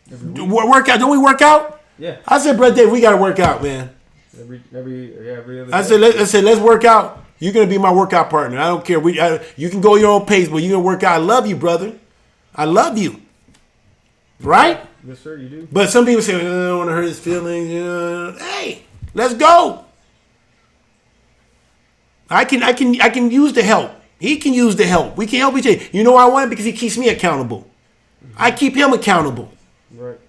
Work out. Don't we work out? Yeah. I said, Brother David, we got to work out, man. Every other I said, let's work out. You're going to be my workout partner. I don't care. You can go your own pace, but you're going to work out. I love you, brother. I love you. Right? Yes, sir, you do. But some people say, I don't want to hurt his feelings. Hey, let's go. I can use the help. He can use the help. We can help each other. You know why I want it? Because he keeps me accountable. I keep him accountable. Right.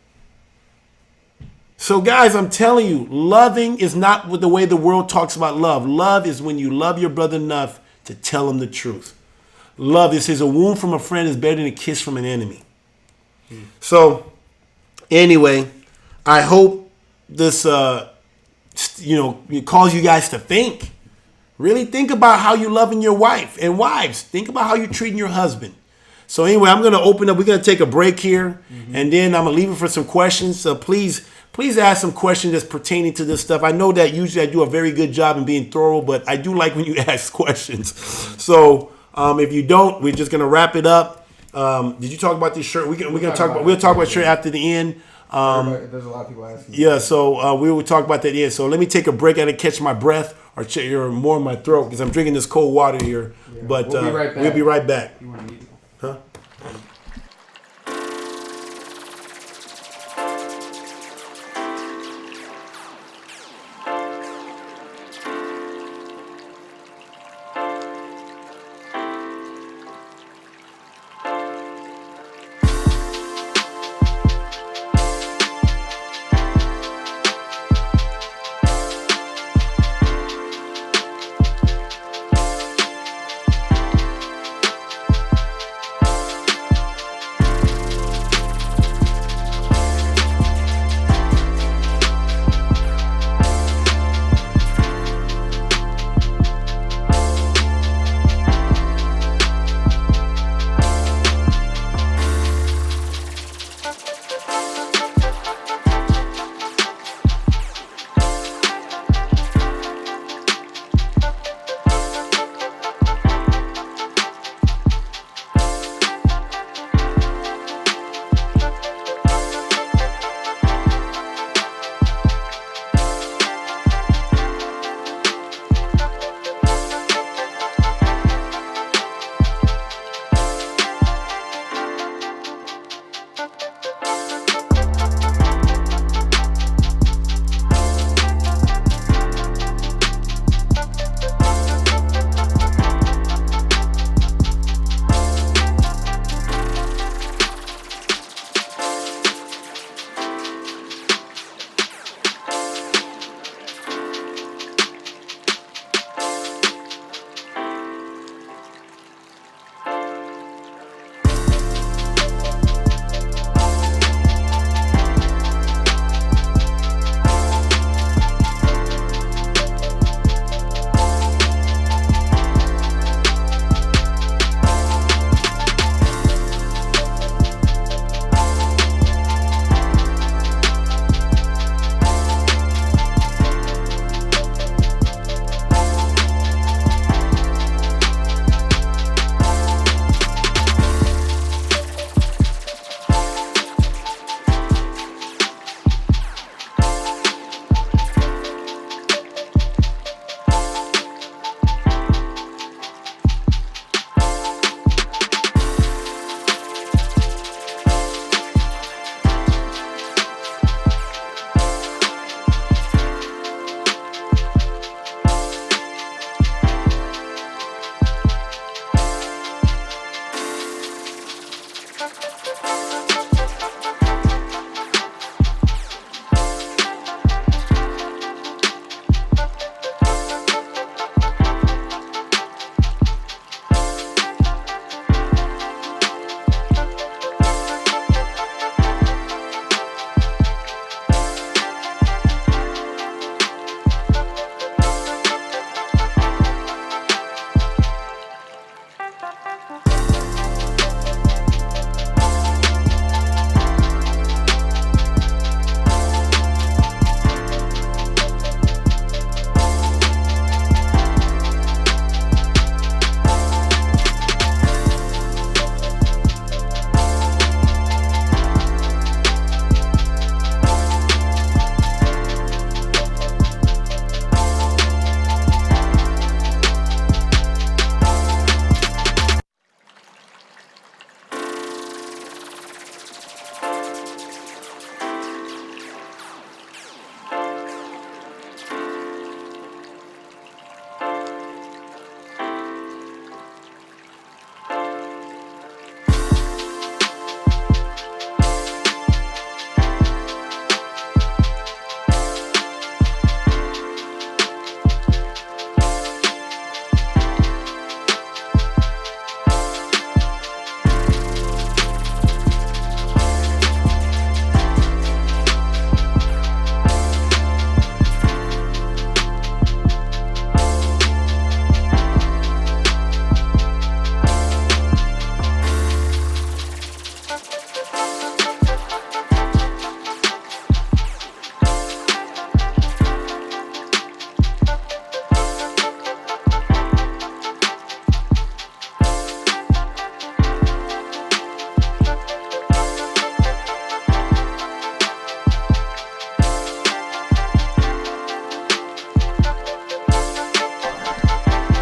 So guys, I'm telling you, loving is not the way the world talks about love. Love is when you love your brother enough to tell him the truth. Love, it says a wound from a friend is better than a kiss from an enemy. So anyway, I hope this, it calls you guys to think. Really think about how you're loving your wife. And wives, think about how you're treating your husband. So anyway, I'm going to open up. We're going to take a break here. And then I'm going to leave it for some questions. So please ask some questions that's pertaining to this stuff. I know that usually I do a very good job in being thorough, but I do like when you ask questions. So if you don't, we're just going to wrap it up. Did you talk about this shirt? We'll talk about shirt after the end. There's a lot of people asking. Yeah, so we will talk about that end. So let me take a break. I gotta catch my breath or more in my throat because I'm drinking this cold water here. Yeah. But We'll be right back. We'll be right back. You want to eat? Huh?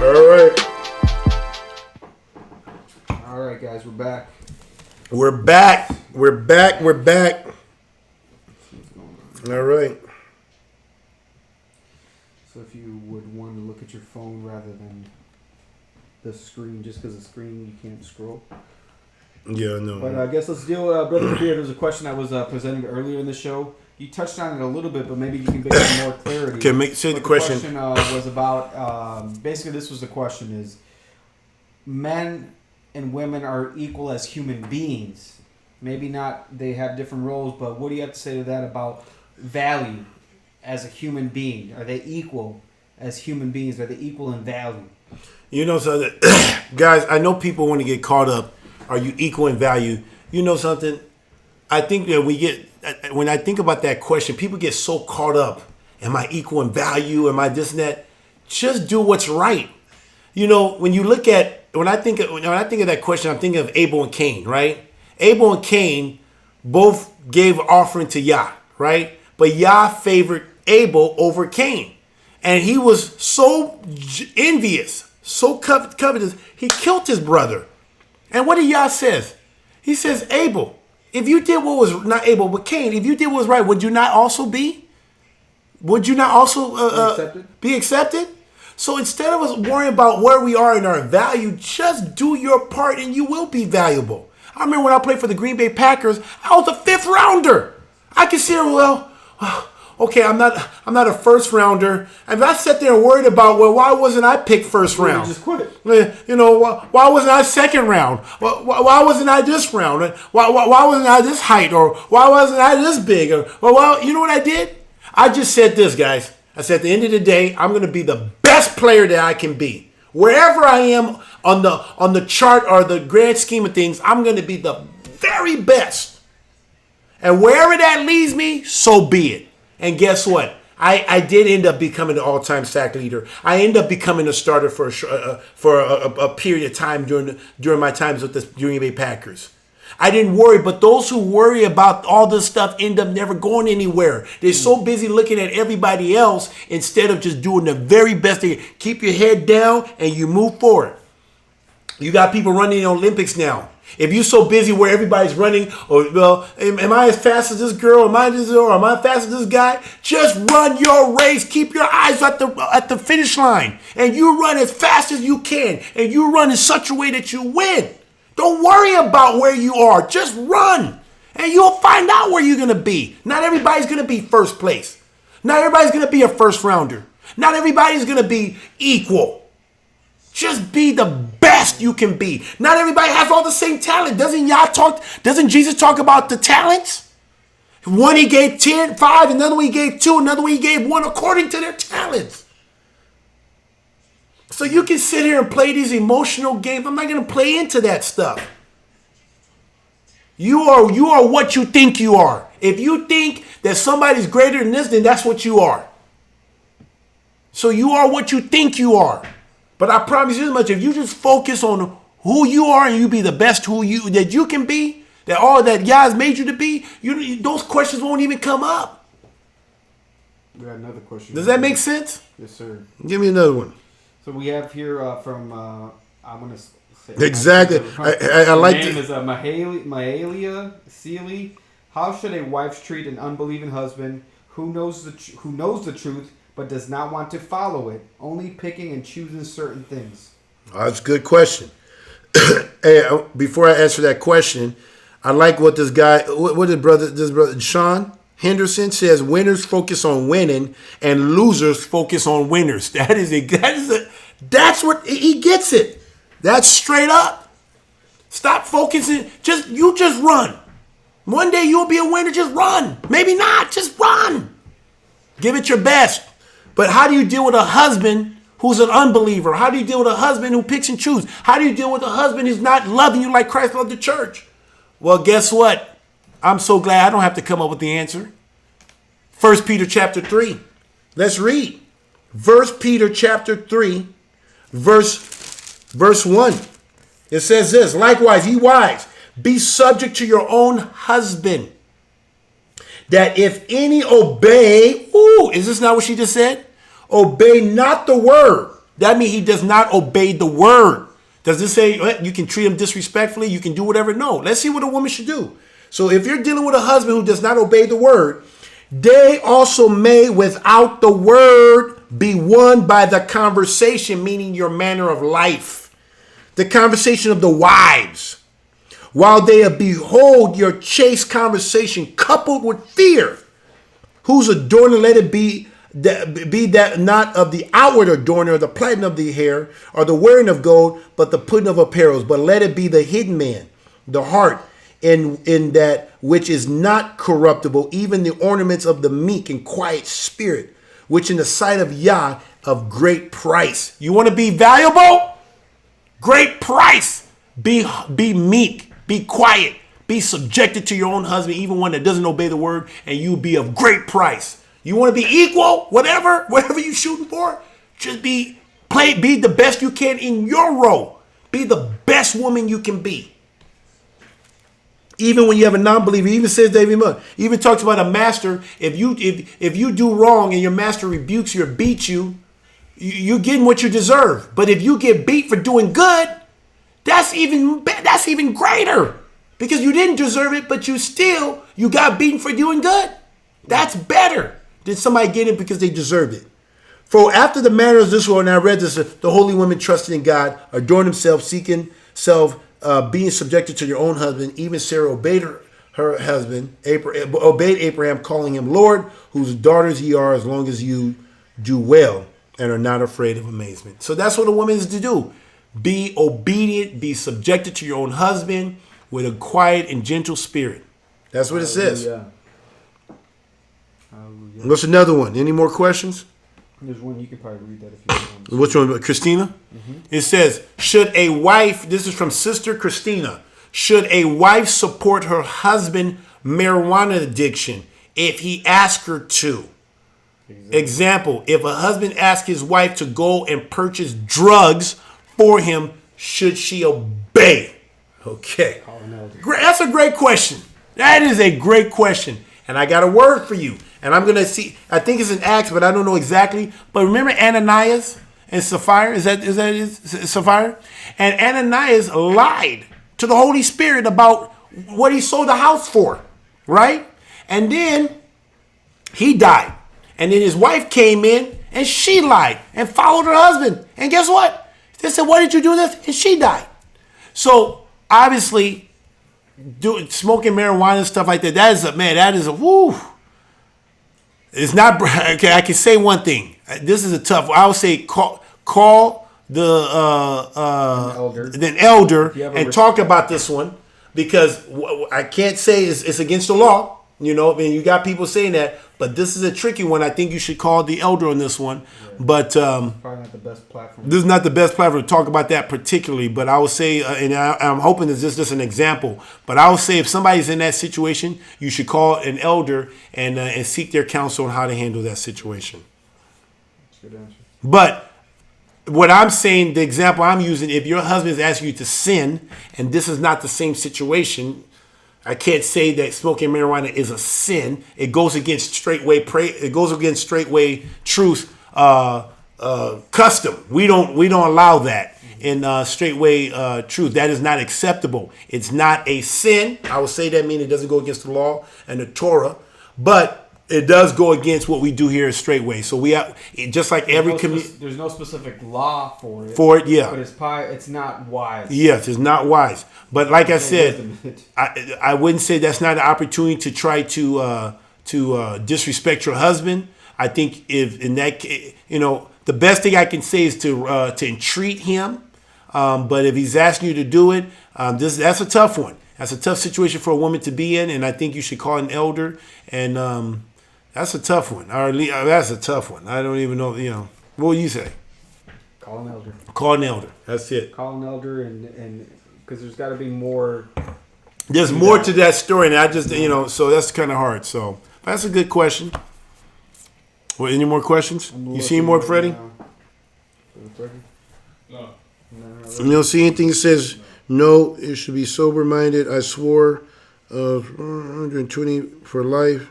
All right. All right, guys, we're back. We're back. We're back. We're back. All right. So if you would want to look at your phone rather than the screen, just because the screen you can't scroll. Yeah, no. But I guess let's deal with Brother Kabir. There was a question that was presented earlier in the show. You touched on it a little bit, but maybe you can bring some more clarity. Okay, say the question. The question was about, basically this was the question is, men and women are equal as human beings. Maybe not, they have different roles, but what do you have to say to that about value as a human being? Are they equal as human beings? Are they equal in value? You know something? Guys, I know people want to get caught up. Are you equal in value? You know something? I think that when I think about that question, people get so caught up. Am I equal in value? Am I this and that? Just do what's right. You know, when I think of that question, I'm thinking of Abel and Cain, right? Abel and Cain both gave offering to Yah, right? But Yah favored Abel over Cain. And he was so envious, so covetous, he killed his brother. And what did Yah says? He says, Abel, if you did what was not Abel, but Cain, if you did what was right, would you not also be? Would you not also be accepted? So instead of us worrying about where we are in our value, just do your part and you will be valuable. I remember when I played for the Green Bay Packers, I was a 5th rounder. I consider, okay, I'm not a first rounder. And I sat there and worried about, why wasn't I picked first round? Just quit. You know, why wasn't I second round? Why wasn't I this round? Why wasn't I this height? Or why wasn't I this big? Well, you know what I did? I just said this, guys. I said at the end of the day, I'm going to be the best player that I can be. Wherever I am on the chart or the grand scheme of things, I'm going to be the very best. And wherever that leads me, so be it. And guess what? I did end up becoming an all-time sack leader. I ended up becoming a starter for a period of time during my times with the Green Bay Packers. I didn't worry, but those who worry about all this stuff end up never going anywhere. They're so busy looking at everybody else instead of just doing the very best thing. Keep your head down and you move forward. You got people running the Olympics now. If you're so busy where everybody's running, am I as fast as this girl? Am I fast as this guy? Just run your race. Keep your eyes at the finish line. And you run as fast as you can. And you run in such a way that you win. Don't worry about where you are. Just run. And you'll find out where you're going to be. Not everybody's going to be first place. Not everybody's going to be a first rounder. Not everybody's going to be equal. Just be the best you can be. Not everybody has all the same talent. Doesn't Jesus talk about the talents? One he gave 10, 5, another one he gave 2, another one he gave 1 according to their talents. So you can sit here and play these emotional games. I'm not going to play into that stuff. You are what you think you are. If you think that somebody's greater than this, then that's what you are. So you are what you think you are. But I promise you this much, if you just focus on who you are and you be the best that you can be, that all that Yah's made you to be, those questions won't even come up. We got another question. Does that make sense? Yes, sir. Give me another one. So we have here from, I'm going to say. Exactly. I like Her name is Mahalia Sealy. How should a wife treat an unbelieving husband who knows the truth but does not want to follow it, only picking and choosing certain things? That's a good question. Hey, before I answer that question, I like what this guy, this brother Sean Henderson says. Winners focus on winning, and losers focus on winners. That's what he gets it. That's straight up. Stop focusing. Just run. One day you'll be a winner. Just run. Maybe not. Just run. Give it your best. But how do you deal with a husband who's an unbeliever? How do you deal with a husband who picks and chooses? How do you deal with a husband who's not loving you like Christ loved the church? Well, guess what? I'm so glad I don't have to come up with the answer. 1 Peter chapter 3. Let's read. 1 Peter chapter 3, verse 1. It says this, likewise, ye wives, be subject to your own husband, that if any obey, is this not what she just said? Obey not the word, That means he does not obey the word. Does it say you can treat him disrespectfully? You can do whatever? No. Let's see what a woman should do. So if you're dealing with a husband who does not obey the word, they also may, without the word, be won by the conversation, meaning your manner of life, the conversation of the wives, while they behold your chaste conversation coupled with fear, whose adorning let it be that not of the outward adorning or the plaiting of the hair or the wearing of gold, but the putting of apparels, but let it be the hidden man, the heart, in that which is not corruptible, even the ornaments of the meek and quiet spirit, which in the sight of Yah of great price. You want to be valuable? Great price. Be meek. Be quiet. Be subjected to your own husband, even one that doesn't obey the word, and you be of great price. You want to be equal, whatever you're shooting for, just be the best you can in your role. Be the best woman you can be. Even when you have a non-believer, even says David Miller, even talks about a master. If you do wrong and your master rebukes you or beats you, you're getting what you deserve. But if you get beat for doing good, that's even greater, because you didn't deserve it, but you got beaten for doing good. That's better than somebody getting it because they deserved it. For after the manner of this world, and I read this, the holy women trusted in God, adorned themselves, seeking self, being subjected to your own husband. Even Sarah obeyed her husband, obeyed Abraham, calling him Lord, whose daughters ye are, as long as you do well and are not afraid of amazement. So that's what a woman is to do. Be obedient, be subjected to your own husband with a quiet and gentle spirit. That's what it says. Hallelujah. What's another one? Any more questions? There's one you could probably read that if you want. Which one? Christina? Mm-hmm. It says, should a wife, this is from Sister Christina, should a wife support her husband marijuana addiction if he asks her to? Example, if a husband asks his wife to go and purchase drugs for him, should she obey? Okay. That's a great question. That is a great question. And I got a word for you. And I'm going to see, I think it's an Acts, but I don't know exactly. But remember Ananias and Sapphira? Is that Sapphira? And Ananias lied to the Holy Spirit about what he sold the house for, right? And then he died. And then his wife came in and she lied and followed her husband. And guess what? They said, why did you do this? And she died. So obviously, smoking marijuana and stuff like that, that is a woo. It's not, okay, I can say one thing. This is a tough, I would say call the elder and talk about this one, because I can't say it's against the law. You know, I mean, you got people saying that, but this is a tricky one. I think you should call the elder on this one. Yeah. But probably not the best platform. This is not the best platform to talk about that particularly. But I would say, and I'm hoping this is just an example. But I would say if somebody's in that situation, you should call an elder and seek their counsel on how to handle that situation. That's a good answer. But what I'm saying, the example I'm using, if your husband is asking you to sin, and this is not the same situation, I can't say that smoking marijuana is a sin. It goes against straightway truth, custom. We don't allow that in straightway truth. That is not acceptable. It's not a sin. I would say that means it doesn't go against the law and the Torah, but it does go against what we do here at Straightway. So we have, just like every community. There's no specific law for it. Yeah. But it's not wise. Yes, it's not wise. But like I said, I wouldn't say that's not an opportunity to try to disrespect your husband. I think if in that case, the best thing I can say is to entreat him. But if he's asking you to do it, that's a tough one. That's a tough situation for a woman to be in, and I think you should call an elder. And that's a tough one. That's a tough one. I don't even know. What would you say? Call an elder. Call an elder. That's it. Call an elder, and because there's got to be more. There's more to that story, and I just so that's kind of hard. So that's a good question. Well, any more questions? You see more, Freddie? No. You don't see anything that says no. It should be sober minded. I swore 120 for life.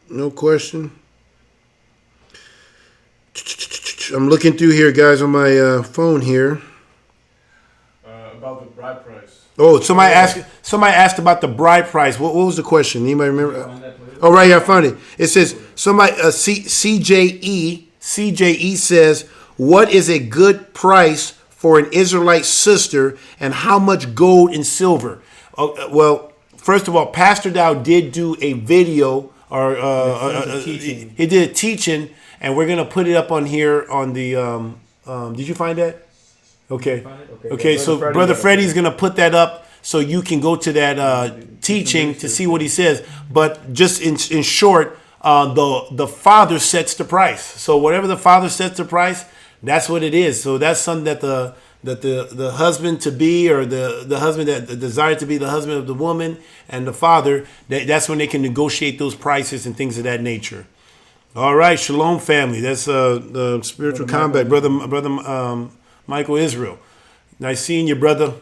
No question. I'm looking through here, guys, on my phone here. About the bride price. Oh, somebody asked about the bride price. What was the question? Anybody remember? Oh, right here, I found it. It says somebody CJE says, what is a good price for an Israelite sister, and how much gold and silver? Well, first of all, Pastor Dow did do a video, or he did a teaching, and we're gonna put it up on here on the. Did you find that? Okay. Okay. So Brother Freddie's gonna put that up so you can go to that teaching to see what he says. But just in short, the father sets the price. So whatever the father sets the price, that's what it is. So that's something that the husband to be, or the husband that desire to be the husband of the woman, and the father, that's when they can negotiate those prices and things of that nature. All right, shalom family. That's the spiritual combat, brother Michael Israel. Nice seeing you, brother.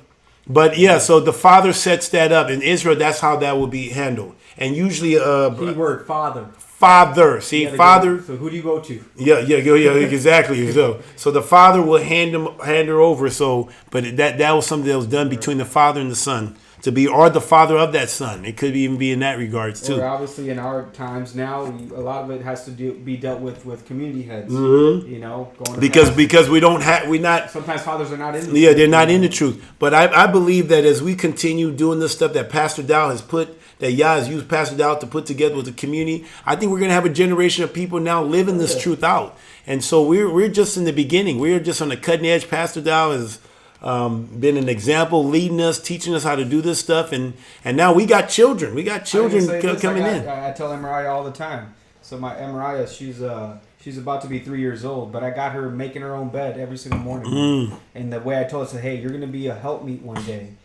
But yeah, so the father sets that up in Israel. That's how that will be handled. And usually, keyword father. Father, see, father. So who do you go to? Yeah, exactly. So the father will hand her over. So, but that was something that was done between the father and the son to be, or the father of that son. It could even be in that regards too. Or obviously, in our times now, a lot of it has to be dealt with community heads. Mm-hmm. You know, because we don't have, we're not. Sometimes fathers are not in. Yeah, they're not in the truth. But I believe that as we continue doing this stuff that Pastor Dow has put, that Yah has used Pastor Dow to put together with the community, I think we're going to have a generation of people now living this truth out. And so we're just in the beginning. We're just on the cutting edge. Pastor Dow has been an example, leading us, teaching us how to do this stuff. And now we got children. We got children coming in. I tell Mariah all the time. So my Mariah, she's about to be 3 years old, but I got her making her own bed every single morning. And the way I told her, I said, hey, you're going to be a helpmeet one day.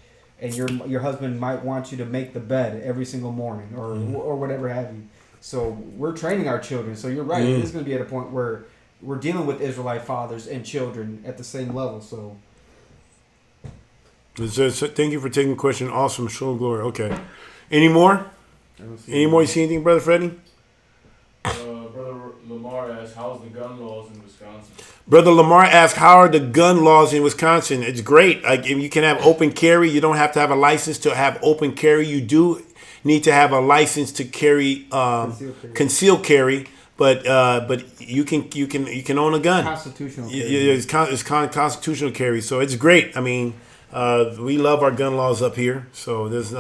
And your husband might want you to make the bed every single morning, or whatever have you. So we're training our children. So you're right. It is going to be at a point where we're dealing with Israelite fathers and children at the same level. So thank you for taking the question. Awesome. Show glory. Okay. Any more? Any more? You see anything, Brother Freddie? Brother Lamar asked, how's the gun laws in Wisconsin? Brother Lamar asked, how are the gun laws in Wisconsin? It's great. Like, you can have open carry. You don't have to have a license to have open carry. You do need to have a license to carry concealed carry. But you can own a gun. Constitutional carry. Yeah, it's constitutional carry. So it's great. I mean, we love our gun laws up here. So there's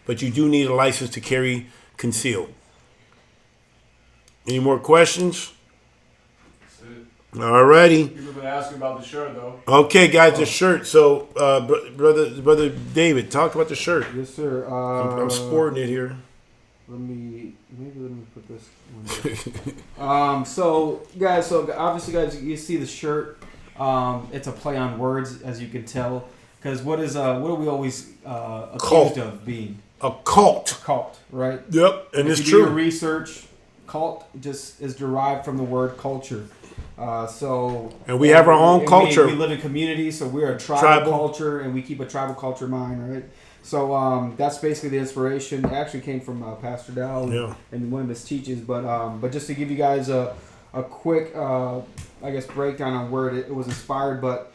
but you do need a license to carry concealed. Any more questions? Alrighty. People have been asking about the shirt, though. Okay, guys, the shirt. So, brother David, talk about the shirt. Yes, sir. I'm sporting it here. Let me put this one. So obviously, guys, you see the shirt. It's a play on words, as you can tell. Because what are we always accused of being? A cult. A cult, right? Yep, and if it's you true. do your research, cult just is derived from the word culture. And we have our own culture. We live in communities, so we're a tribal culture, and we keep a tribal culture mind, right? So that's basically the inspiration. It actually came from Pastor Dow and one of his teachings. But just to give you guys a quick, breakdown on where it was inspired. But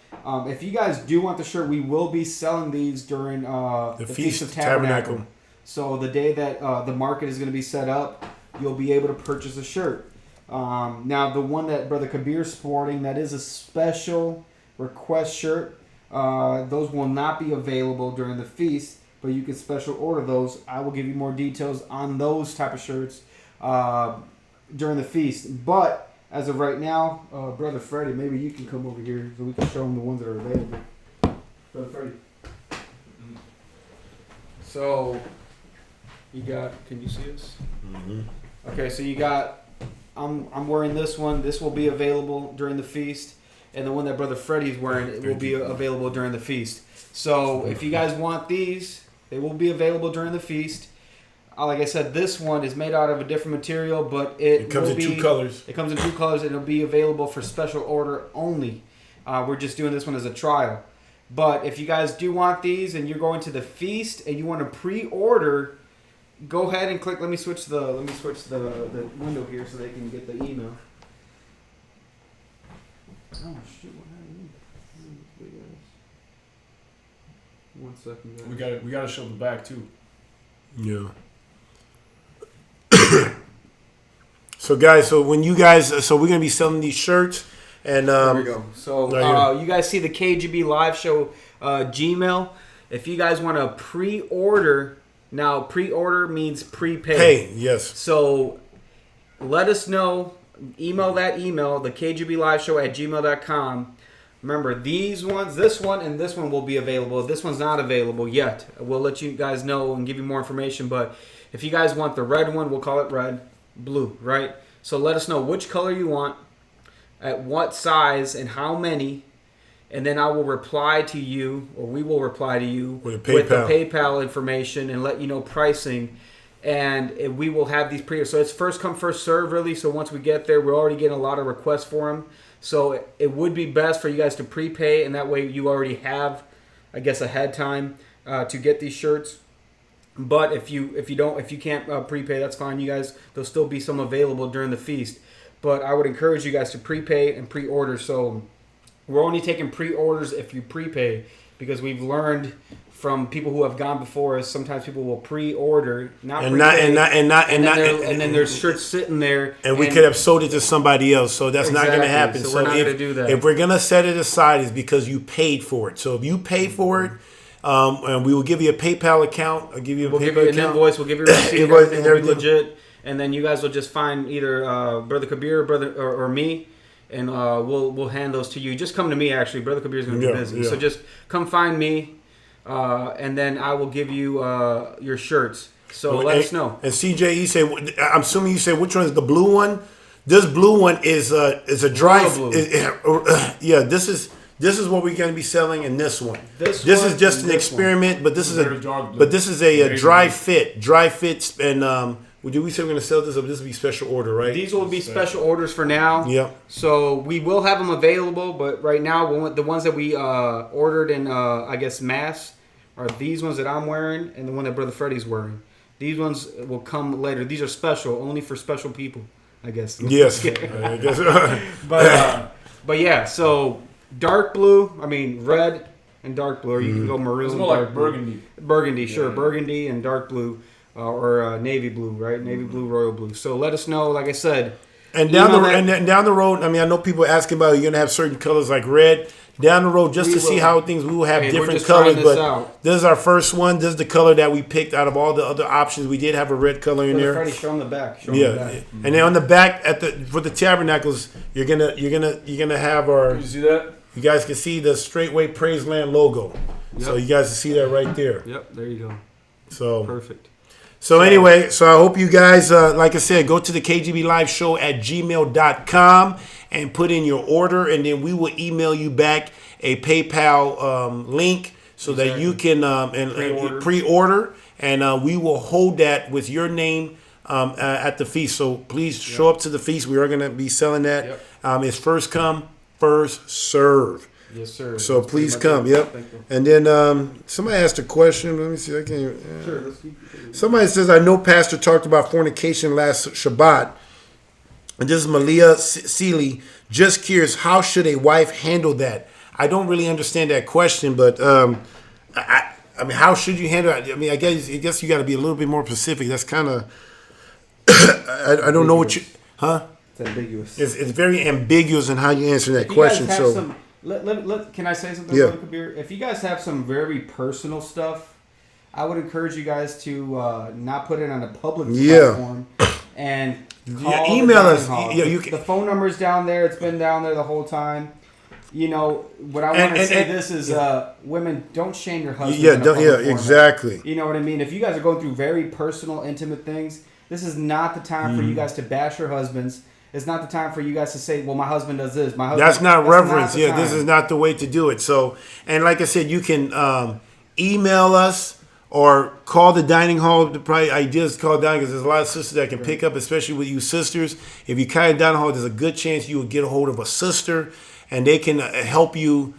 if you guys do want the shirt, we will be selling these during the Feast of Tabernacle. So the day that the market is going to be set up, you'll be able to purchase a shirt. Now, the one that Brother Kabir is sporting, that is a special request shirt. Those will not be available during the feast, but you can special order those. I will give you more details on those type of shirts during the feast. But as of right now, Brother Freddie, maybe you can come over here so we can show them the ones that are available. Brother Freddie. So, you got, can you see us? Mm-hmm. Okay, so you got, I'm wearing this one. This will be available during the feast. And the one that Brother Freddie's wearing, it will be available during the feast. So if you guys want these, they will be available during the feast. Like I said, this one is made out of a different material, but it comes in 2 colors. It comes in 2 colors, and it'll be available for special order only. We're just doing this one as a trial. But if you guys do want these, and you're going to the feast, and you want to pre-order, go ahead and click. Let me switch the window here so they can get the email. Oh shit! What happened? Big ass. 1 second, guys. We gotta show the back too. Yeah. So guys, so when you guys, so we're gonna be selling these shirts, and There we go. So right here. you guys see the KGB Live Show Gmail. If you guys want to pre-order, now pre-order means prepay. Hey, yes. So let us know. Email that email, the KGB Live Show at gmail.com. Remember, these ones, this one and this one will be available. This one's not available yet. We'll let you guys know and give you more information. But if you guys want the red one, we'll call it red, blue, right? So let us know which color you want, at what size, and how many. And then I will reply to you, or we will reply to you With the PayPal information and let you know pricing. And we will have these pre. So it's first come, first serve, really. So once we get there, we're already getting a lot of requests for them. So it would be best for you guys to prepay, and that way you already have, I guess, ahead time to get these shirts. But if you can't prepay, that's fine. You guys, there'll still be some available during the feast. But I would encourage you guys to prepay and pre-order. So we're only taking pre-orders if you prepay, because we've learned from people who have gone before us, sometimes people will pre-order, and then there's shirts sitting there, and we could have sold it to somebody else. So that's not going to happen. So we're not going to do that. If we're going to set it aside, it's because you paid for it. So if you pay for it, and we will give you a PayPal account. I'll give you We'll give you an invoice. We'll give you a receipt. Everything will be legit. And then you guys will just find either Brother Kabir, or me, and we'll hand those to you. Just come to me. Actually, Brother Kabir is going to be busy, so just come find me. And then I will give you your shirts. So let us know. And CJ, you say, I'm assuming you say which one is the blue one? This blue one is a dry blue. Yeah, this is what we're going to be selling in this one. This is just an experiment, but this is a dry fit, and do we say we're going to sell this, or this will be special order, right? These will be special orders for now. Yep. So we will have them available, but right now the ones that we ordered in I guess mass are these ones that I'm wearing and the one that Brother Freddie's wearing. These ones will come later. These are special, only for special people, I guess. Yes. I guess. But yeah, so dark blue, red and dark blue, or you can go maroon. It's more like burgundy. Burgundy, sure. Burgundy and dark blue, or navy blue, right? Navy blue, royal blue. So let us know, like I said. And down the road, I know people are asking about, you're going to have certain colors like red. Down the road, just to see how things, we will have different colors. But this is our first one. This is the color that we picked out of all the other options. We did have a red color in there. Freddie, show them the back. And then on the back for the tabernacles, you're gonna have our. You see that? You guys can see the Straightway Praise Land logo. Yep. So you guys can see that right there. Yep, there you go. So perfect. So anyway, I hope you guys, like I said, go to the KGB Live Show at gmail.com and put in your order, and then we will email you back a PayPal link so that you can pre-order, and we will hold that with your name at the feast. So please show up to the feast. We are going to be selling that. Yep. It's first come, first serve. Yes, sir. So please come. Yep. And then somebody asked a question. Let me see. I can't. Sure. Let's keep somebody says, I know Pastor talked about fornication last Shabbat. And this is Malia Seeley. Just curious, how should a wife handle that? I don't really understand that question, but how should you handle it? I guess you got to be a little bit more specific. That's kind of I don't know what you It's ambiguous. It's very ambiguous in how you answer that question. So. Can I say something, Yeah. Brother Kabir? If you guys have some very personal stuff, I would encourage you guys to not put it on a public platform and email us. The phone number's down there. It's been down there the whole time. You know what I want to say. This is women, don't shame your husband. Exactly. You know what I mean? If you guys are going through very personal, intimate things, this is not the time for you guys to bash your husbands. It's not the time for you guys to say, well, my husband does this. That's not reverence. This is not the way to do it. So, and like I said, you can email us or call the dining hall. Probably ideas call dining, because there's a lot of sisters that can pick up, especially with you sisters. If you call the dining hall, there's a good chance you will get a hold of a sister, and they can help you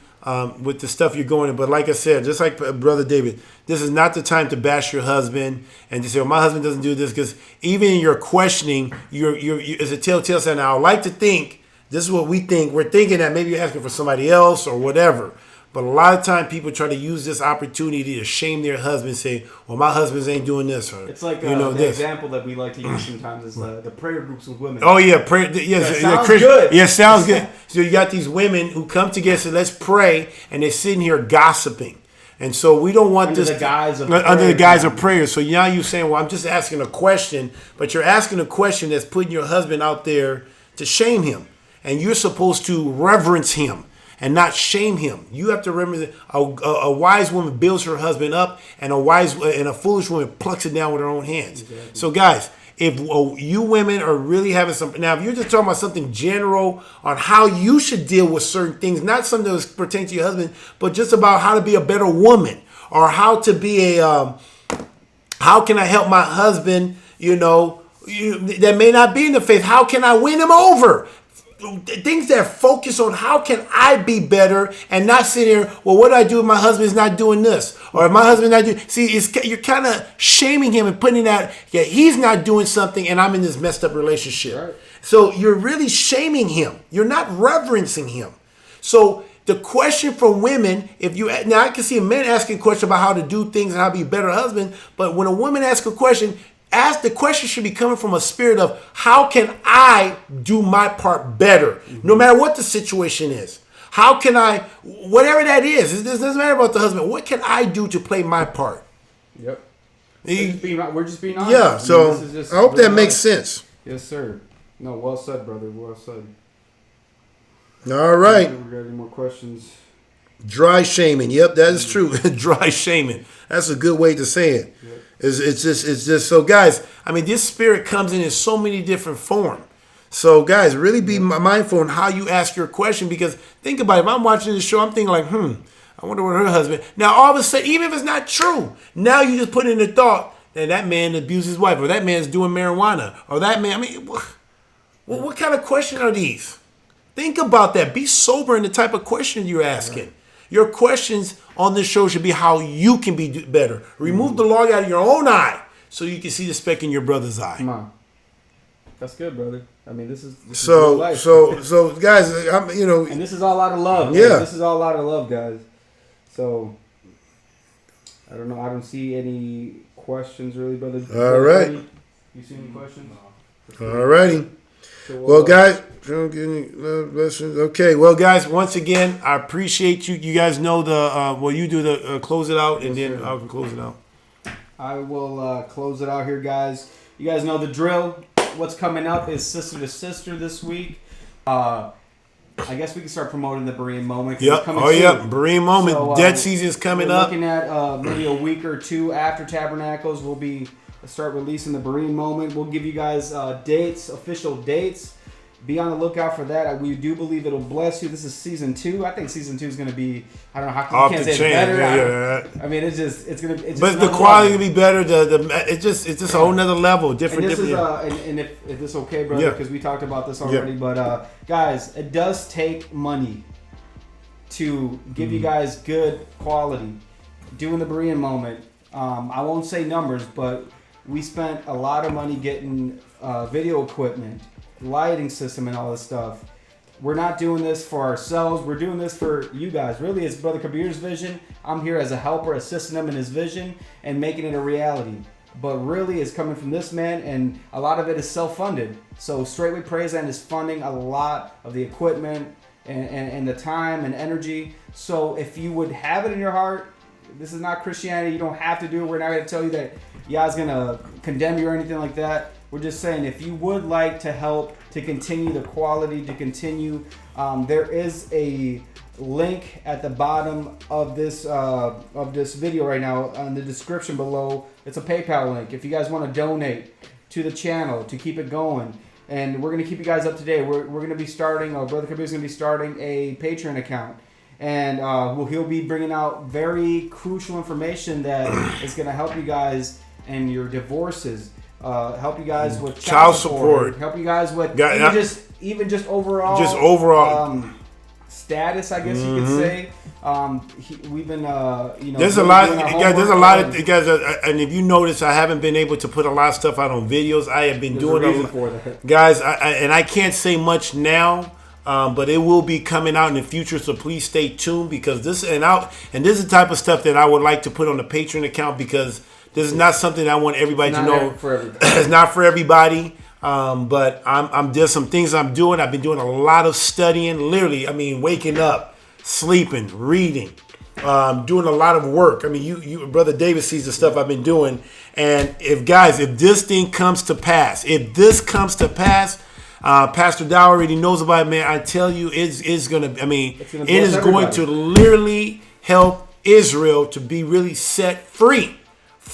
with the stuff you're going to. But like I said, just like Brother David, this is not the time to bash your husband and to say, well, my husband doesn't do this, because even in your questioning, you're as a telltale sign. Now, I would like to think This is what we think. We're thinking that maybe you're asking for somebody else or whatever. But a lot of time people try to use this opportunity to shame their husband, say, well, my husband ain't doing this. Or, it's like the this. Example that we like to use sometimes is the prayer groups with women. Oh, yeah. Prayer. Yes, sounds good. Yeah, sounds good. So you got these women who come together and say, let's pray, and they're sitting here gossiping. And so we don't want under this the guise of under the guise of prayer. So now you're saying, well, I'm just asking a question, but you're asking a question that's putting your husband out there to shame him. And you're supposed to reverence him and not shame him. You have to remember that a wise woman builds her husband up, and a foolish woman plucks it down with her own hands. Exactly. So guys, if you women are really having now, if you're just talking about something general on how you should deal with certain things, not something that pertains to your husband, but just about how to be a better woman, or how to be how can I help my husband, that may not be in the faith, how can I win him over? Things that focus on how can I be better, and not sit here, well, what do I do if my husband's not doing this? Or if my husband's not doing... See, you're kind of shaming him and putting that, yeah, he's not doing something and I'm in this messed up relationship. Right. So you're really shaming him. You're not reverencing him. So the question from women, now I can see a man asking a question about how to do things and how to be a better husband, but when a woman asks a question, the question should be coming from a spirit of how can I do my part better, no matter what the situation is. How can I, whatever that is, it doesn't matter about the husband. What can I do to play my part? Yep. We're just being honest. Yeah, so I hope that makes sense. Yes, sir. No, well said, brother. Well said. All right. We got any more questions? Dry shaming. Yep, that is true. Dry shaming. That's a good way to say it. Yep. It's just so, guys, I mean, this spirit comes in so many different forms. So, guys, really be mindful on how you ask your question, because think about it. If I'm watching this show, I'm thinking like, I wonder what her husband... Now, all of a sudden, even if it's not true, now you just put in the thought that man abused his wife, or that man's doing marijuana, or that man... I mean, what kind of question are these? Think about that. Be sober in the type of question you're asking. Right. Your questions on this show should be how you can be better. Remove the log out of your own eye so you can see the speck in your brother's eye. Come on. That's good, brother. I mean, this is so life. So guys, and this is all out of love. Yeah. This is all out of love, guys. So I don't know. I don't see any questions really, brother. All right. You see any questions? No. All righty. So, well, guys, okay. Well, guys, once again, I appreciate you. You guys know you do the close it out, and then I can close it out. I will close it out here, guys. You guys know the drill. What's coming up is Sister to Sister this week. I guess we can start promoting the Berean Moment. Yep. Berean Moment. So, Dead season's coming up. Looking at maybe a week or two after Tabernacles, we'll start releasing the Berean Moment. We'll give you guys official dates. Be on the lookout for that. We do believe it'll bless you. This is season 2. I think season 2 is going to be, I don't know how you can't say it's better. Yeah. I mean, it's going to. But the quality will be better. It's just a whole nother level. Different. And if this is okay, brother, because we talked about this already. But guys, it does take money to give you guys good quality. Doing the Berean Moment. I won't say numbers, but we spent a lot of money getting video equipment, lighting system, and all this stuff. We're not doing this for ourselves. We're doing this for you guys. Really, it's Brother Kabir's vision. I'm here as a helper, assisting him in his vision and making it a reality. But really, it's coming from this man, and a lot of it is self-funded. So Straightway Praise Land is funding a lot of the equipment and the time and energy. So if you would have it in your heart, this is not Christianity. You don't have to do it. We're not going to tell you that Yah's going to condemn you or anything like that. We're just saying, if you would like to help to continue the quality, to continue, there is a link at the bottom of this video right now in the description below. It's a PayPal link if you guys want to donate to the channel to keep it going. And we're going to keep you guys up to date. We're going to be starting, Brother Kabir is going to be starting a Patreon account. And he'll be bringing out very crucial information that is going to help you guys in your divorces. Help you guys with child support. Help you guys with even just overall status, I guess you could say. We've been there's a lot of guys, and if you notice, I haven't been able to put a lot of stuff out on videos. I have been doing for that. Guys, I can't say much now but it will be coming out in the future. So please stay tuned, because this is the type of stuff that I would like to put on the Patreon account, because this is not something I want everybody to know. It's not for everybody. But I'm there's some things I'm doing. I've been doing a lot of studying. Literally, I mean, waking up, sleeping, reading, doing a lot of work. I mean, you Brother David sees the stuff I've been doing. And if this thing comes to pass, Pastor Dow already knows about it, man. I tell you, it is going to literally help Israel to be really set free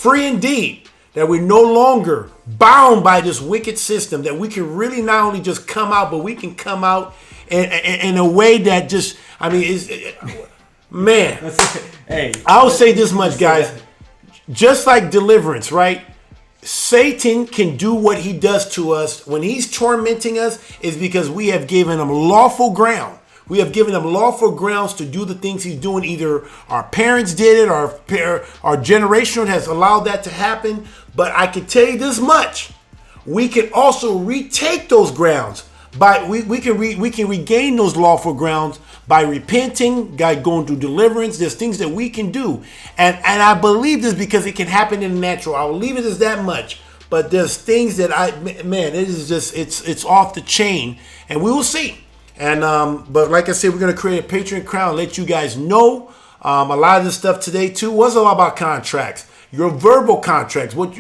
indeed. That we're no longer bound by this wicked system, that we can really not only just come out, but we can come out in a way that just, man. Hey, I'll say this much, guys. Just like deliverance, right? Satan can do what he does to us when he's tormenting us is because we have given him lawful ground. We have given him lawful grounds to do the things he's doing. Either our parents did it, or our generation has allowed that to happen. But I can tell you this much: we can also retake those grounds we can regain those lawful grounds by repenting, by going through deliverance. There's things that we can do, and I believe this because it can happen in the natural. I'll leave it as that much. But there's things that it is just it's off the chain, and we will see. And but like I said, we're gonna create a Patreon account and let you guys know. A lot of this stuff today too was all about contracts. Your verbal contracts, what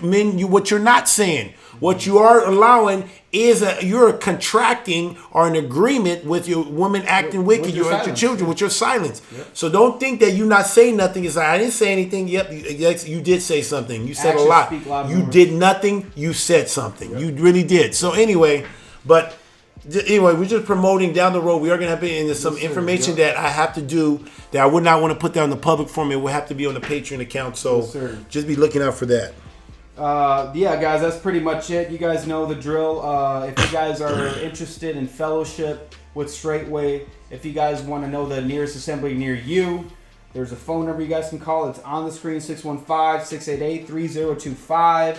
you're not saying, what you are allowing is you're contracting or an agreement with your woman acting wicked, your children, with your silence. Yep. So don't think that you not saying nothing. It's like, I didn't say anything. Yep, you did say something. You said a lot. You did nothing. You said something. Yep. You really did. So anyway, we're just promoting down the road. We are going to have some information that I have to do that I would not want to put that on the public forum. It will have to be on the Patreon account. So just be looking out for that. Yeah, guys, that's pretty much it. You guys know the drill. If you guys are interested in fellowship with Straightway, if you guys want to know the nearest assembly near you, there's a phone number you guys can call. It's on the screen, 615-688-3025.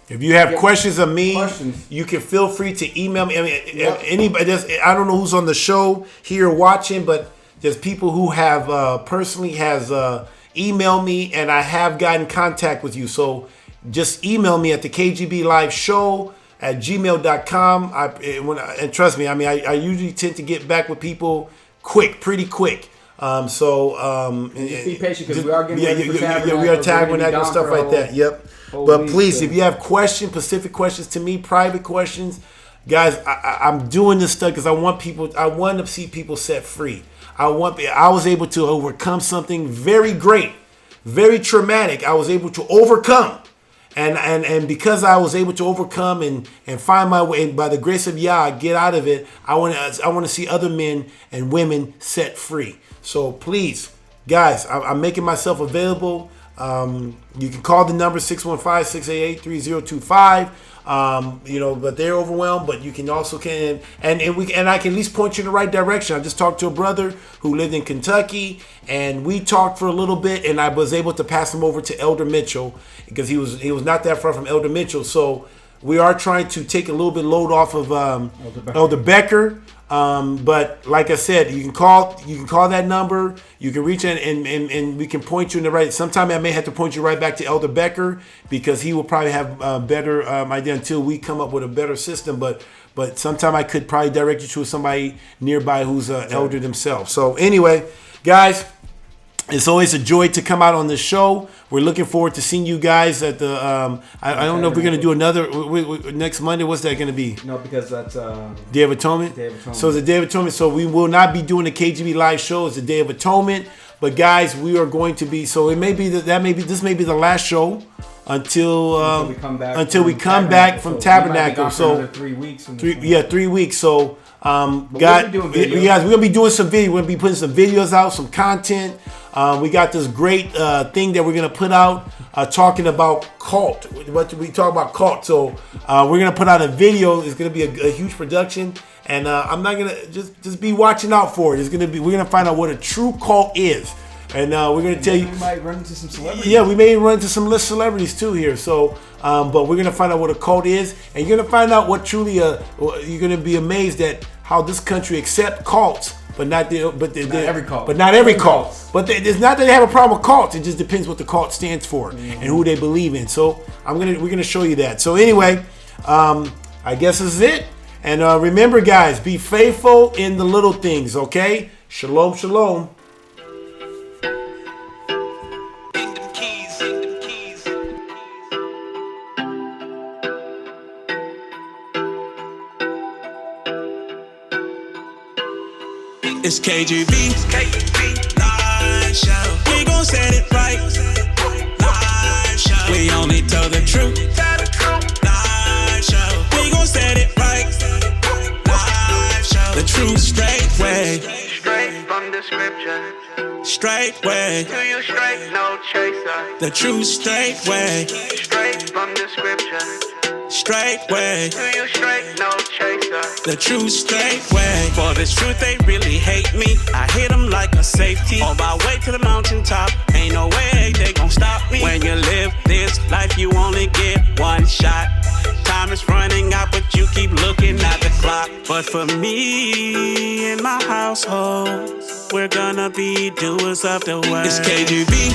If you have questions of me, you can feel free to email me. Anybody, I don't know who's on the show here watching, but there's people who have personally has emailed me, and I have gotten contact with you. So just email me at the KGB Live Show at gmail.com. And trust me, I usually tend to get back with people pretty quick. Just be patient, because we are getting ready for Tabernacle. We are Tabernacle and stuff like that. Yep. But please, if you have questions, specific questions to me, private questions, guys, I'm doing this stuff because I want to see people set free. I was able to overcome something very great, very traumatic. I was able to overcome. And because I was able to overcome and find my way, and by the grace of Yah, get out of it, I want to see other men and women set free. So please, guys, I'm making myself available. You can call the number 615-688-3025. But they're overwhelmed. But you can also and I can at least point you in the right direction. I just talked to a brother who lived in Kentucky, and we talked for a little bit, and I was able to pass him over to Elder Mitchell because he was not that far from Elder Mitchell. So we are trying to take a little bit load off of Elder Becker. But like I said, you can call that number. You can reach in and we can point you in the right. Sometime I may have to point you right back to Elder Becker because he will probably have a better idea until we come up with a better system. But sometime I could probably direct you to somebody nearby who's an elder themselves. So anyway, guys, it's always a joy to come out on this show. We're looking forward to seeing you guys at the. I don't know if we're going to do another next Monday. What's that going to be? No, because that's Day of Atonement. So it's the Day of Atonement. So we will not be doing the KGB Live Show. It's the Day of Atonement. But guys, we are going to be. So it may be this may be the last show until we come back from Tabernacle. So 3 weeks. 3 weeks. So guys, we're gonna be doing some video. We're gonna be putting some videos out, some content. We got this great thing that we're gonna put out talking about cult. What we talk about cult. So we're gonna put out a video. It's gonna be a huge production, and I'm not gonna just be watching out for it. We're gonna find out what a true cult is, and we're gonna tell you. We might run into some celebrities. Yeah, we may run into some celebrities too here. So, but we're gonna find out what a cult is, and you're gonna find out what truly. You're gonna be amazed at how this country accept cults, but not every cult. But not every cult. But it's not that they have a problem with cults. It just depends what the cult stands for and who they believe in. So we're gonna show you that. So anyway, I guess this is it. And remember, guys, be faithful in the little things. Okay? Shalom, shalom. It's KGB Live Show. We gon' set it right. Live Show. We only tell the truth. Live Show. We gon' set it right. Live Show. The truth straight way. Straight from the scripture. Straight way. To you straight, no chaser. The truth straight way. Straight from the scripture. Straight way. To you straight, no chaser. The true straight way. For this truth, they really hate me. I hit them like a safety. On my way to the mountaintop, ain't no way they gon' stop me. When you live this life, you only get one shot. Time is running out, but you keep looking at the clock. But for me and my household, we're gonna be doers of the word. It's KGB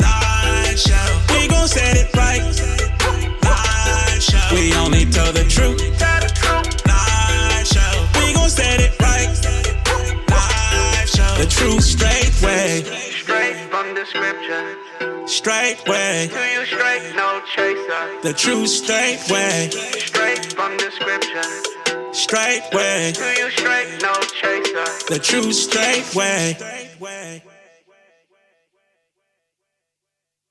Live Show. We gon' set it right. Live Show. We only tell the truth. Live Show. We gon' set it right. Live Show. The true straight way. Straight from the scripture. Straight way. To you straight, no chaser. The true straight way. Straight from the scripture. Straight way. To you straight, no chaser. The true straight way.